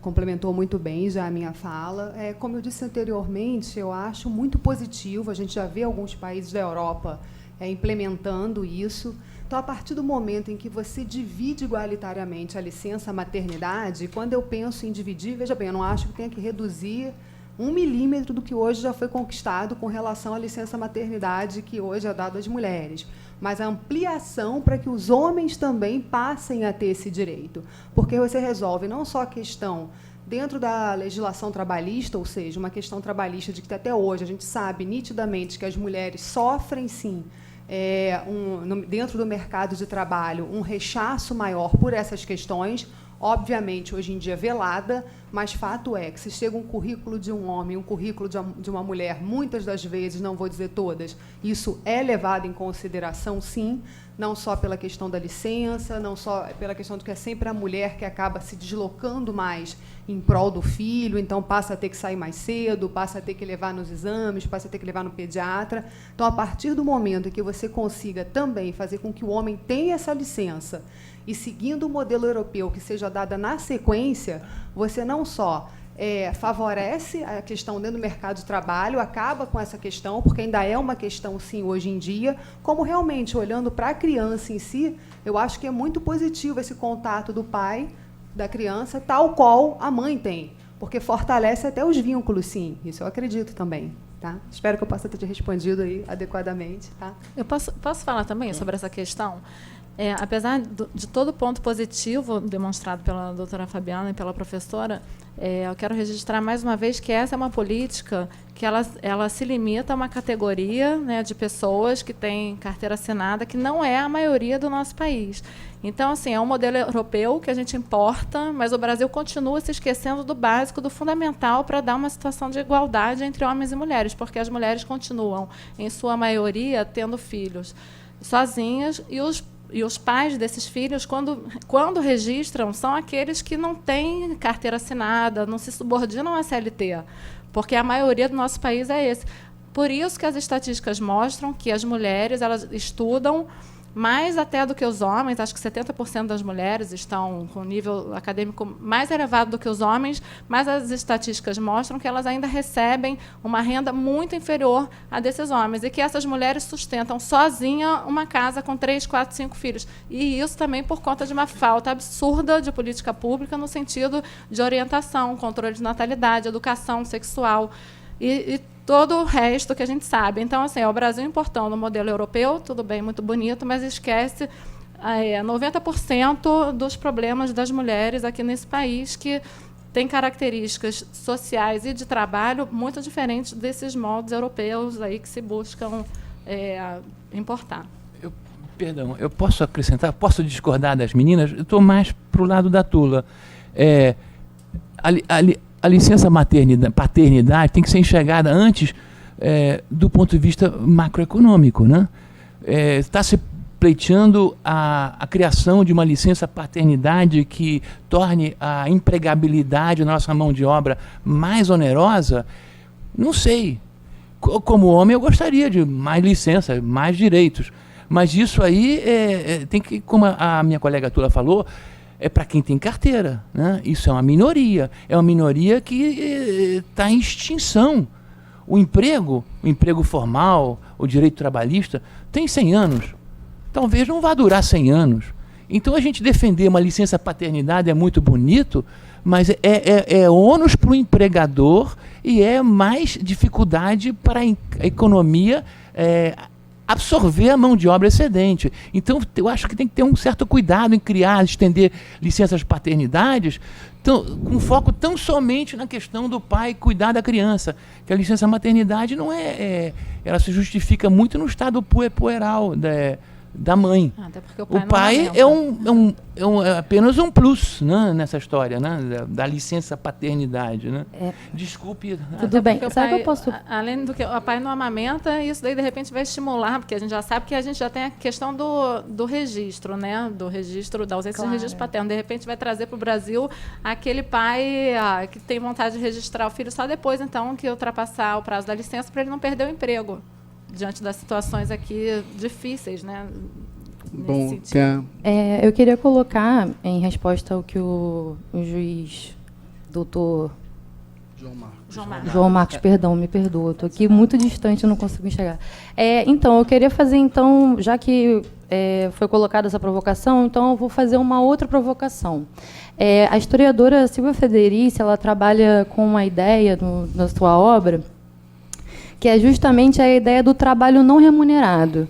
complementou muito bem já a minha fala. Como eu disse anteriormente, eu acho muito positivo, a gente já vê alguns países da Europa implementando isso. Então, a partir do momento em que você divide igualitariamente a licença maternidade, quando eu penso em dividir, veja bem, eu não acho que tenha que reduzir 1 milímetro do que hoje já foi conquistado com relação à licença maternidade que hoje é dada às mulheres, mas a ampliação para que os homens também passem a ter esse direito, porque você resolve não só a questão dentro da legislação trabalhista, ou seja, uma questão trabalhista de que até hoje a gente sabe nitidamente que as mulheres sofrem, sim, dentro do mercado de trabalho, um rechaço maior por essas questões, obviamente, hoje em dia, velada, mas fato é que se chega um currículo de um homem, um currículo de uma mulher, muitas das vezes, não vou dizer todas, isso é levado em consideração, sim, não só pela questão da licença, não só pela questão de que é sempre a mulher que acaba se deslocando mais em prol do filho, então passa a ter que sair mais cedo, passa a ter que levar nos exames, passa a ter que levar no pediatra. Então, a partir do momento em que você consiga também fazer com que o homem tenha essa licença e seguindo o modelo europeu que seja dada na sequência, você não só favorece a questão dentro do mercado de trabalho, acaba com essa questão, porque ainda é uma questão, sim, hoje em dia, como realmente, olhando para a criança em si, eu acho que é muito positivo esse contato do pai, da criança, tal qual a mãe tem, porque fortalece até os vínculos, sim, isso eu acredito também. Tá? Espero que eu possa ter te respondido aí adequadamente. Tá? Eu posso falar também sobre essa questão? Apesar de todo o ponto positivo demonstrado pela doutora Fabiana e pela professora, eu quero registrar mais uma vez que essa é uma política que ela se limita a uma categoria, né, de pessoas que têm carteira assinada, que não é a maioria do nosso país. Então, assim, é um modelo europeu que a gente importa, mas o Brasil continua se esquecendo do básico, do fundamental, para dar uma situação de igualdade entre homens e mulheres, porque as mulheres continuam, em sua maioria, tendo filhos sozinhas, e os pais desses filhos, quando registram, são aqueles que não têm carteira assinada, não se subordinam à CLT, porque a maioria do nosso país é esse. Por isso que as estatísticas mostram que as mulheres elas estudam mais até do que os homens, acho que 70% das mulheres estão com nível acadêmico mais elevado do que os homens, mas as estatísticas mostram que elas ainda recebem uma renda muito inferior à desses homens, e que essas mulheres sustentam sozinha uma casa com 3, 4, 5 filhos. E isso também por conta de uma falta absurda de política pública no sentido de orientação, controle de natalidade, educação sexual e todo o resto que a gente sabe. Então, assim, é o Brasil importando o modelo europeu, tudo bem, muito bonito, mas esquece 90% dos problemas das mulheres aqui nesse país, que tem características sociais e de trabalho muito diferentes desses moldes europeus aí que se buscam importar. Perdão, eu posso acrescentar, posso discordar das meninas? Eu estou mais para o lado da Tula. A licença paternidade tem que ser enxergada antes do ponto de vista macroeconômico, né? Está se pleiteando a criação de uma licença paternidade que torne a empregabilidade da nossa mão de obra mais onerosa? Não sei. Como homem, eu gostaria de mais licença, mais direitos. Mas isso aí tem que, como a minha colega Tula falou, é para quem tem carteira, né? Isso é uma minoria que está em extinção. O emprego formal, o direito trabalhista, tem 100 anos. Talvez não vá durar 100 anos. Então, a gente defender uma licença paternidade é muito bonito, mas é ônus para o empregador e é mais dificuldade para a economia absorver a mão de obra excedente. Então, eu acho que tem que ter um certo cuidado em criar, estender licenças paternidades, com foco tão somente na questão do pai cuidar da criança, que a licença maternidade não ela se justifica muito no estado pueral da mãe. Até porque o pai é apenas um plus, né, nessa história, né, da licença paternidade, né? Desculpe. Tudo bem. Sabe que eu posso... Além do que o pai não amamenta, isso daí de repente vai estimular, porque a gente já sabe que a gente já tem a questão do registro, né, do registro da ausência de registro paterno. De repente vai trazer para o Brasil aquele pai que tem vontade de registrar o filho só depois, então, que ultrapassar o prazo da licença, para ele não perder o emprego diante das situações aqui difíceis, né? Bom, eu queria colocar, em resposta ao que o juiz doutor João Marcos, perdão, me perdoa, estou aqui muito distante, não consigo enxergar. Então, eu queria fazer, então, já que foi colocada essa provocação, então eu vou fazer uma outra provocação. A historiadora Silvia Federici, ela trabalha com uma ideia na sua obra, que é justamente a ideia do trabalho não remunerado.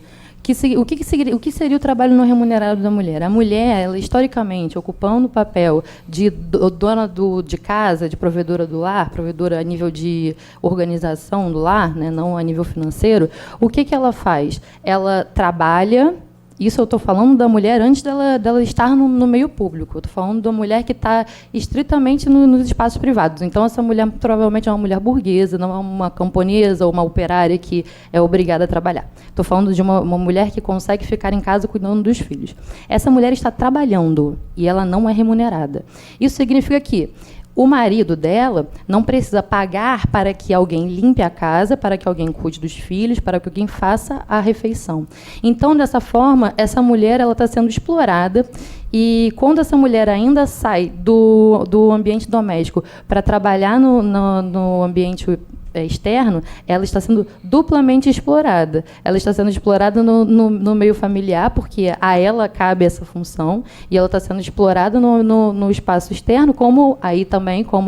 O que seria o trabalho não remunerado da mulher? A mulher, ela, historicamente, ocupando o papel de dona de casa, de provedora do lar, provedora a nível de organização do lar, né, não a nível financeiro, o que ela faz? Ela trabalha. Isso eu estou falando da mulher antes dela estar no meio público. Eu estou falando da mulher que está estritamente nos espaços privados. Então, essa mulher provavelmente é uma mulher burguesa, não é uma camponesa ou uma operária que é obrigada a trabalhar. Estou falando de uma mulher que consegue ficar em casa cuidando dos filhos. Essa mulher está trabalhando e ela não é remunerada. Isso significa que o marido dela não precisa pagar para que alguém limpe a casa, para que alguém cuide dos filhos, para que alguém faça a refeição. Então, dessa forma, essa mulher está sendo explorada, e quando essa mulher ainda sai do ambiente doméstico para trabalhar no ambiente externo, ela está sendo duplamente explorada. Ela está sendo explorada no meio familiar, porque a ela cabe essa função, e ela está sendo explorada no espaço externo, como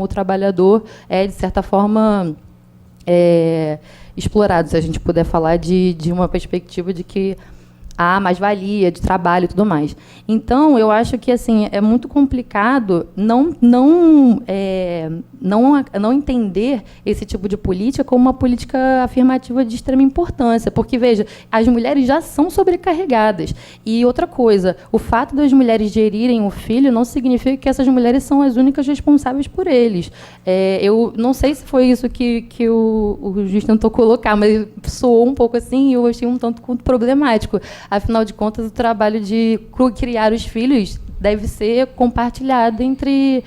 o trabalhador de certa forma, explorado, se a gente puder falar de uma perspectiva de que a mais-valia de trabalho e tudo mais. Então, eu acho que assim é muito complicado não entender esse tipo de política como uma política afirmativa de extrema importância, porque, veja, as mulheres já são sobrecarregadas. E outra coisa, o fato das mulheres gerirem o filho não significa que essas mulheres são as únicas responsáveis por eles. Eu não sei se foi isso que o juiz tentou colocar, mas soou um pouco assim e eu achei um tanto quanto problemático. Afinal de contas, o trabalho de criar os filhos deve ser compartilhado entre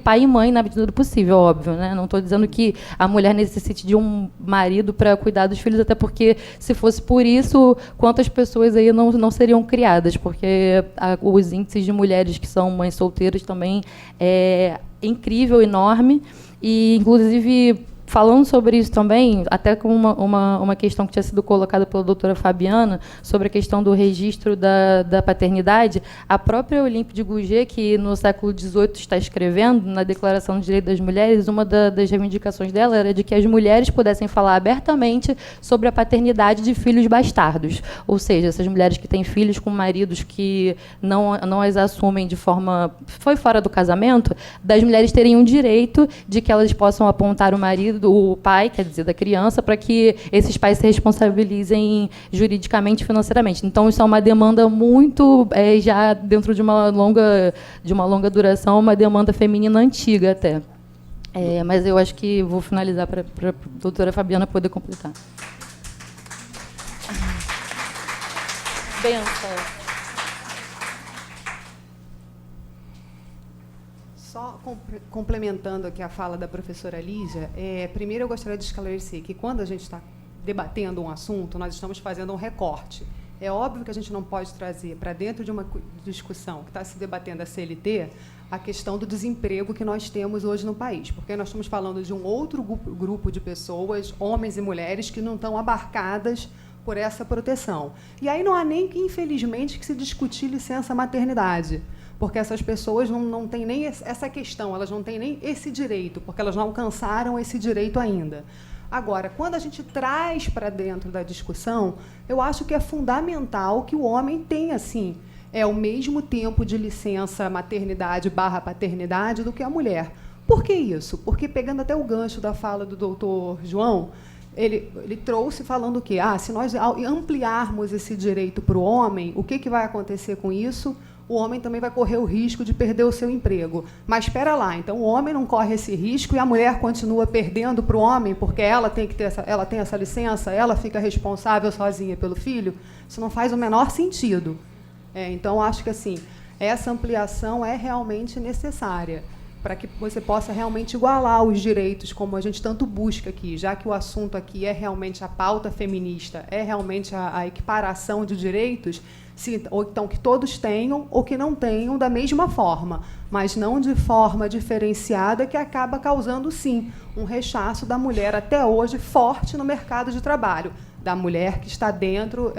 pai e mãe, na medida do possível, óbvio, né? Não estou dizendo que a mulher necessite de um marido para cuidar dos filhos, até porque, se fosse por isso, quantas pessoas aí não seriam criadas? Porque os índices de mulheres que são mães solteiras também é incrível, enorme. E, inclusive, falando sobre isso também, até com uma questão que tinha sido colocada pela doutora Fabiana, sobre a questão do registro da paternidade, a própria Olympe de Gouget, que no século XVIII está escrevendo, na Declaração dos Direitos das Mulheres, uma das reivindicações dela era de que as mulheres pudessem falar abertamente sobre a paternidade de filhos bastardos. Ou seja, essas mulheres que têm filhos com maridos que não as assumem de forma... foi fora do casamento, das mulheres terem um direito de que elas possam apontar o marido, o pai, quer dizer, da criança, para que esses pais se responsabilizem juridicamente e financeiramente. Então, isso é uma demanda muito, já dentro de uma longa duração, uma demanda feminina antiga até. Mas eu acho que vou finalizar para a doutora Fabiana poder completar. Benção. Só complementando aqui a fala da professora Lígia, primeiro eu gostaria de esclarecer que quando a gente está debatendo um assunto, nós estamos fazendo um recorte. É óbvio que a gente não pode trazer para dentro de uma discussão que está se debatendo a CLT a questão do desemprego que nós temos hoje no país, porque nós estamos falando de um outro grupo de pessoas, homens e mulheres, que não estão abarcadas por essa proteção. E aí não há nem que, infelizmente, que se discutir licença maternidade, porque essas pessoas não têm nem essa questão, elas não têm nem esse direito, porque elas não alcançaram esse direito ainda. Agora, quando a gente traz para dentro da discussão, eu acho que é fundamental que o homem tenha, assim, o mesmo tempo de licença maternidade/paternidade do que a mulher. Por que isso? Porque, pegando até o gancho da fala do doutor João, ele trouxe falando o quê? Se nós ampliarmos esse direito para o homem, o que vai acontecer com isso? O homem também vai correr o risco de perder o seu emprego. Mas espera lá, então o homem não corre esse risco e a mulher continua perdendo para o homem porque ela tem essa licença, ela fica responsável sozinha pelo filho? Isso não faz o menor sentido. Então, acho que assim, essa ampliação é realmente necessária para que você possa realmente igualar os direitos, como a gente tanto busca aqui, já que o assunto aqui é realmente a pauta feminista, é realmente a equiparação de direitos, ou então que todos tenham ou que não tenham da mesma forma, mas não de forma diferenciada, que acaba causando, sim, um rechaço da mulher até hoje forte no mercado de trabalho, da mulher que está dentro,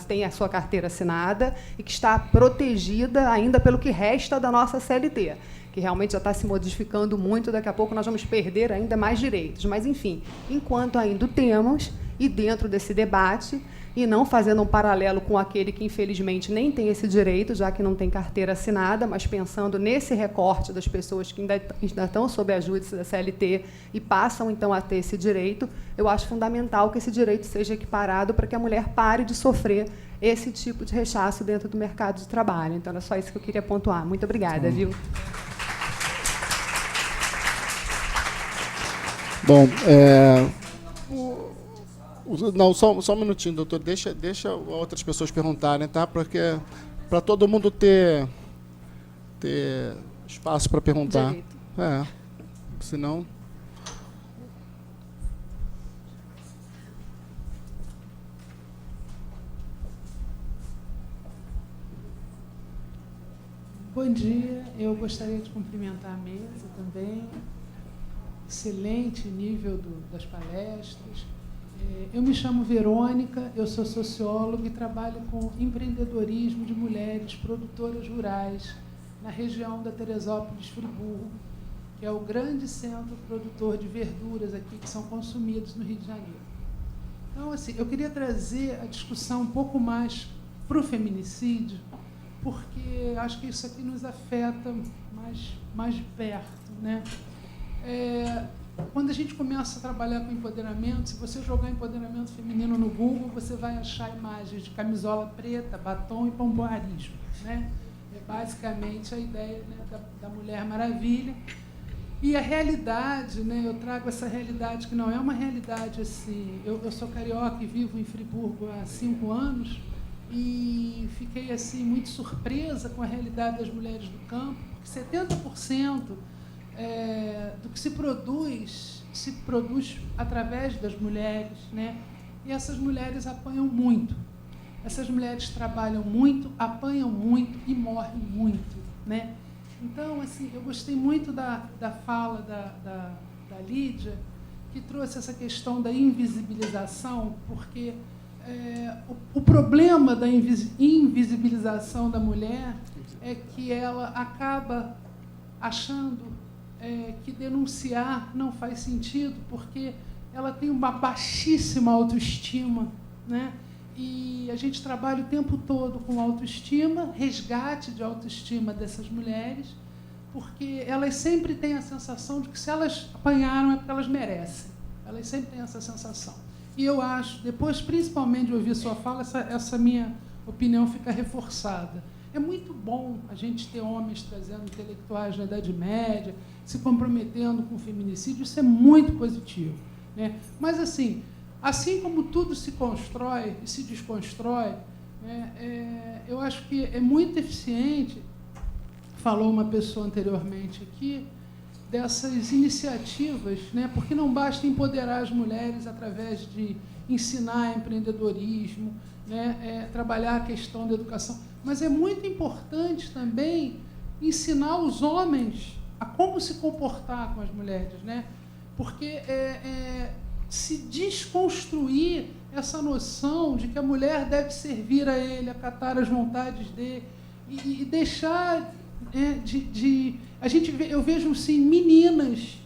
tem a sua carteira assinada e que está protegida ainda pelo que resta da nossa CLT, que realmente já está se modificando muito, daqui a pouco nós vamos perder ainda mais direitos. Mas, enfim, enquanto ainda o temos, e dentro desse debate, e não fazendo um paralelo com aquele que, infelizmente, nem tem esse direito, já que não tem carteira assinada, mas pensando nesse recorte das pessoas que ainda estão sob a ajuda da CLT e passam, então, a ter esse direito, eu acho fundamental que esse direito seja equiparado para que a mulher pare de sofrer esse tipo de rechaço dentro do mercado de trabalho. Então, era só isso que eu queria pontuar. Muito obrigada, viu? Bom, não, só um minutinho, doutor. Deixa outras pessoas perguntarem, tá? Porque para todo mundo ter espaço para perguntar. Senão... Bom dia, eu gostaria de cumprimentar a mesa também. Excelente nível das palestras. Eu me chamo Verônica, eu sou socióloga e trabalho com empreendedorismo de mulheres produtoras rurais na região da Teresópolis, Friburgo, que é o grande centro produtor de verduras aqui que são consumidos no Rio de Janeiro. Então, assim, eu queria trazer a discussão um pouco mais para o feminicídio, porque acho que isso aqui nos afeta mais de perto, né? Quando a gente começa a trabalhar com empoderamento, se você jogar empoderamento feminino no Google, você vai achar imagens de camisola preta, batom e pompoarismo, né? É basicamente a ideia, né, da Mulher Maravilha. E a realidade, né, eu trago essa realidade que não é uma realidade assim... Eu sou carioca e vivo em Friburgo há 5 anos e fiquei assim muito surpresa com a realidade das mulheres do campo, porque 70% do que se produz através das mulheres, né? E essas mulheres apanham muito. Essas mulheres trabalham muito, apanham muito e morrem muito, né? Então, assim, eu gostei muito da fala da Lídia, que trouxe essa questão da invisibilização, porque o problema da invisibilização da mulher é que ela acaba achando que denunciar não faz sentido, porque ela tem uma baixíssima autoestima, né? E a gente trabalha o tempo todo com autoestima, resgate de autoestima dessas mulheres, porque elas sempre têm a sensação de que se elas apanharam é porque elas merecem. Elas sempre têm essa sensação. E eu acho, depois, principalmente de ouvir sua fala, essa minha opinião fica reforçada. É muito bom a gente ter homens trazendo intelectuais da Idade Média, se comprometendo com o feminicídio, isso é muito positivo, né? Mas, assim como tudo se constrói e se desconstrói, né, eu acho que é muito eficiente, falou uma pessoa anteriormente aqui, dessas iniciativas, né, porque não basta empoderar as mulheres através de ensinar empreendedorismo, né, trabalhar a questão da educação, mas é muito importante também ensinar os homens a como se comportar com as mulheres, né, porque se desconstruir essa noção de que a mulher deve servir a ele, acatar as vontades dele e deixar eu vejo assim meninos,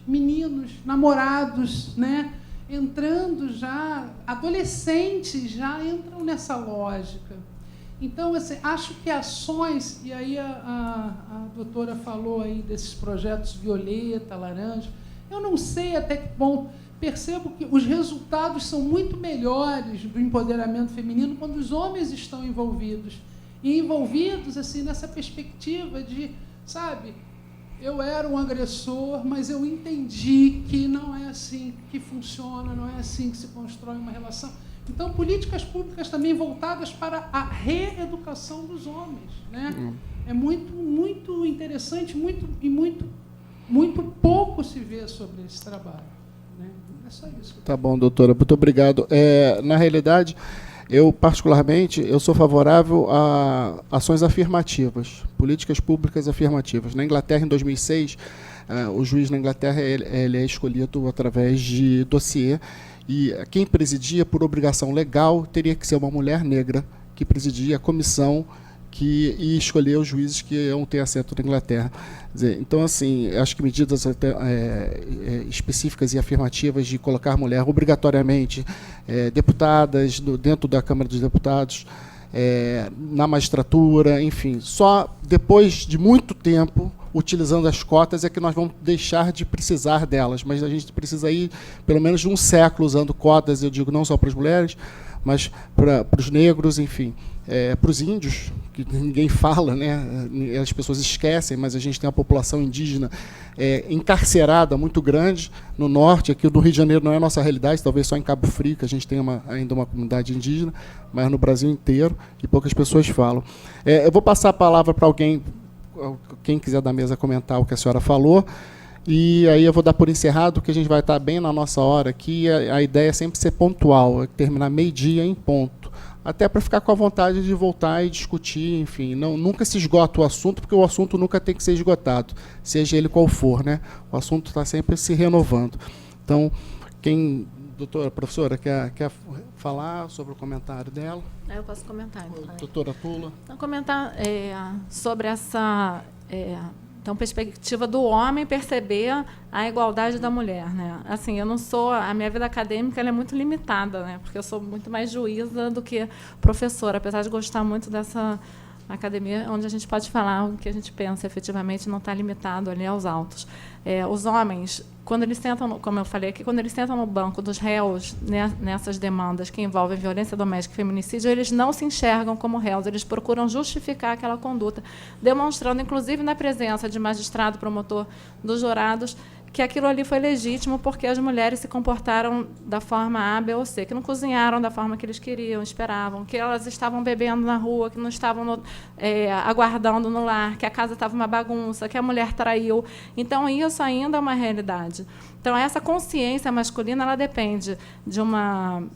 namorados, né, entrando já, adolescentes já entram nessa lógica. Então, assim, acho que ações, e aí a doutora falou aí desses projetos Violeta, Laranja, eu não sei até que ponto, percebo que os resultados são muito melhores do empoderamento feminino quando os homens estão envolvidos. E envolvidos assim, nessa perspectiva de, sabe, eu era um agressor, mas eu entendi que não é assim que funciona, não é assim que se constrói uma relação. Então, políticas públicas também voltadas para a reeducação dos homens, né? É muito, muito interessante, muito pouco se vê sobre esse trabalho, né? É só isso. Tá bom, doutora, muito obrigado. Na realidade, eu particularmente sou favorável a ações afirmativas, políticas públicas afirmativas. Na Inglaterra, em 2006, o juiz na Inglaterra ele é escolhido através de dossiê, e quem presidia, por obrigação legal, teria que ser uma mulher negra que presidia a comissão que ia escolher os juízes que iam ter assento na Inglaterra. Quer dizer, então, assim, acho que medidas específicas e afirmativas de colocar mulher obrigatoriamente deputadas dentro da Câmara dos Deputados, na magistratura, enfim, só depois de muito tempo, utilizando as cotas, é que nós vamos deixar de precisar delas, mas a gente precisa ir pelo menos de um século usando cotas, eu digo não só para as mulheres, mas para os negros, enfim, para os índios, que ninguém fala, né? As pessoas esquecem, mas a gente tem uma população indígena encarcerada muito grande no norte. Aqui no Rio de Janeiro não é a nossa realidade, talvez só em Cabo Frio que a gente tem ainda uma comunidade indígena, mas no Brasil inteiro, e poucas pessoas falam. Eu vou passar a palavra para alguém, quem quiser da mesa comentar o que a senhora falou, e aí eu vou dar por encerrado, que a gente vai estar bem na nossa hora aqui. A ideia é sempre ser pontual, terminar meio-dia em ponto, até para ficar com a vontade de voltar e discutir, enfim, nunca se esgota o assunto, porque o assunto nunca tem que ser esgotado, seja ele qual for, né? O assunto está sempre se renovando. Então, doutora, professora, quer falar sobre o comentário dela? Eu posso comentar, então. Doutora Tula. Comentar sobre essa Então, perspectiva do homem perceber a igualdade da mulher, né? Assim, eu não sou, a minha vida acadêmica ela é muito limitada, né? Porque eu sou muito mais juíza do que professora, apesar de gostar muito dessa academia, onde a gente pode falar o que a gente pensa, efetivamente, não está limitado ali aos autos. Os homens, quando eles sentam, como eu falei aqui, quando eles sentam no banco dos réus, né, nessas demandas que envolvem violência doméstica e feminicídio, eles não se enxergam como réus, eles procuram justificar aquela conduta, demonstrando, inclusive, na presença de magistrado, promotor, dos jurados, que aquilo ali foi legítimo porque as mulheres se comportaram da forma A, B ou C, que não cozinharam da forma que eles queriam, esperavam, que elas estavam bebendo na rua, que não estavam aguardando no lar, que a casa estava uma bagunça, que a mulher traiu. Então, isso ainda é uma realidade. Então, essa consciência masculina ela depende de uma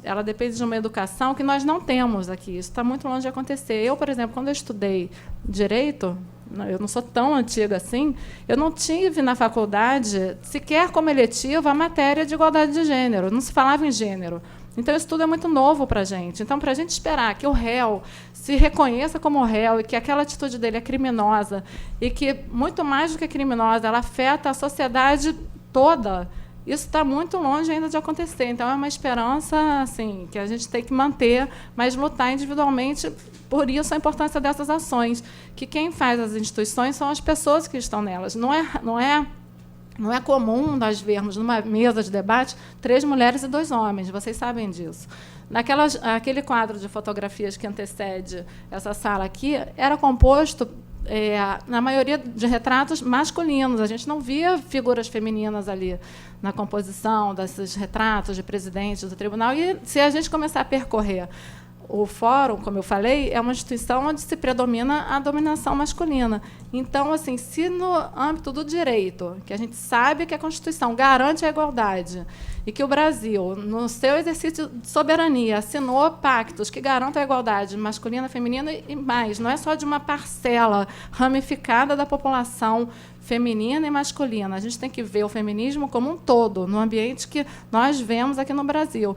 educação que nós não temos aqui. Isso está muito longe de acontecer. Eu, por exemplo, quando eu estudei Direito, eu não sou tão antiga assim, eu não tive na faculdade, sequer como eletiva, a matéria de igualdade de gênero. Não se falava em gênero. Então, isso tudo é muito novo para a gente. Então, para a gente esperar que o réu se reconheça como réu e que aquela atitude dele é criminosa e que, muito mais do que criminosa, ela afeta a sociedade toda, isso está muito longe ainda de acontecer. Então, é uma esperança assim, que a gente tem que manter, mas lutar individualmente. Por isso, a importância dessas ações, que quem faz as instituições são as pessoas que estão nelas. Não é comum nós vermos, numa mesa de debate, 3 mulheres e 2 homens. Vocês sabem disso. Aquele quadro de fotografias que antecede essa sala aqui era composto, na maioria de retratos masculinos. A gente não via figuras femininas ali na composição desses retratos de presidentes do tribunal. E, se a gente começar a percorrer o fórum, como eu falei, é uma instituição onde se predomina a dominação masculina. Então, assim, se no âmbito do direito, que a gente sabe que a Constituição garante a igualdade e que o Brasil, no seu exercício de soberania, assinou pactos que garantam a igualdade masculina, feminina e mais, não é só de uma parcela ramificada da população feminina e masculina. A gente tem que ver o feminismo como um todo, no ambiente que nós vemos aqui no Brasil.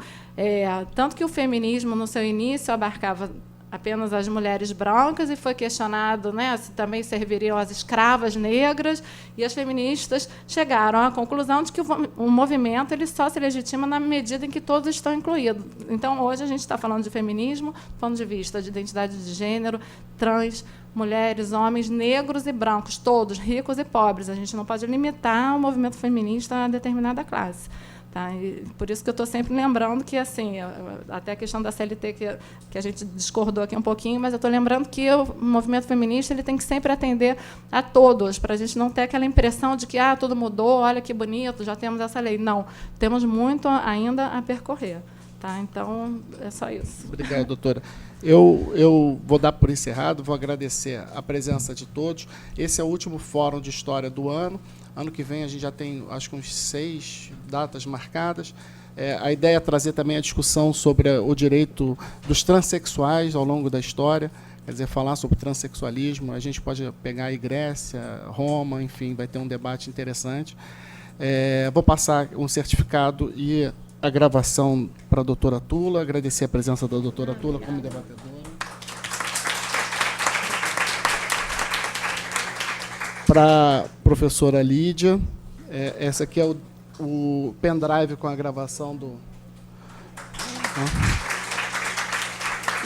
Tanto que o feminismo, no seu início, abarcava apenas as mulheres brancas e foi questionado, né, se também serviriam as escravas negras, e as feministas chegaram à conclusão de que o movimento ele só se legitima na medida em que todos estão incluídos. Então, hoje, a gente está falando de feminismo do ponto de vista de identidade de gênero, trans, mulheres, homens, negros e brancos, todos, ricos e pobres. A gente não pode limitar o movimento feminista a determinada classe. Tá? E por isso que eu estou sempre lembrando que, assim, até a questão da CLT, que a gente discordou aqui um pouquinho, mas eu estou lembrando que o movimento feminista ele tem que sempre atender a todos, para a gente não ter aquela impressão de que tudo mudou, olha que bonito, já temos essa lei. Não, temos muito ainda a percorrer. Tá? Então, é só isso. Obrigado, doutora. Eu vou dar por encerrado, vou agradecer a presença de todos. Esse é o último fórum de história do ano. Ano que vem a gente já tem, acho que uns 6 datas marcadas. A ideia é trazer também a discussão sobre o direito dos transexuais ao longo da história, quer dizer, falar sobre transexualismo. A gente pode pegar a Grécia, Roma, enfim, vai ter um debate interessante. Vou passar um certificado e a gravação para a doutora Tula, agradecer a presença da doutora Tula como debatedora. Para a professora Lídia, essa aqui é o pendrive com a gravação do...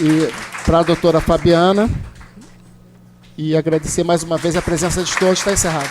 E para a doutora Fabiana, e agradecer mais uma vez a presença de todos. Está encerrado.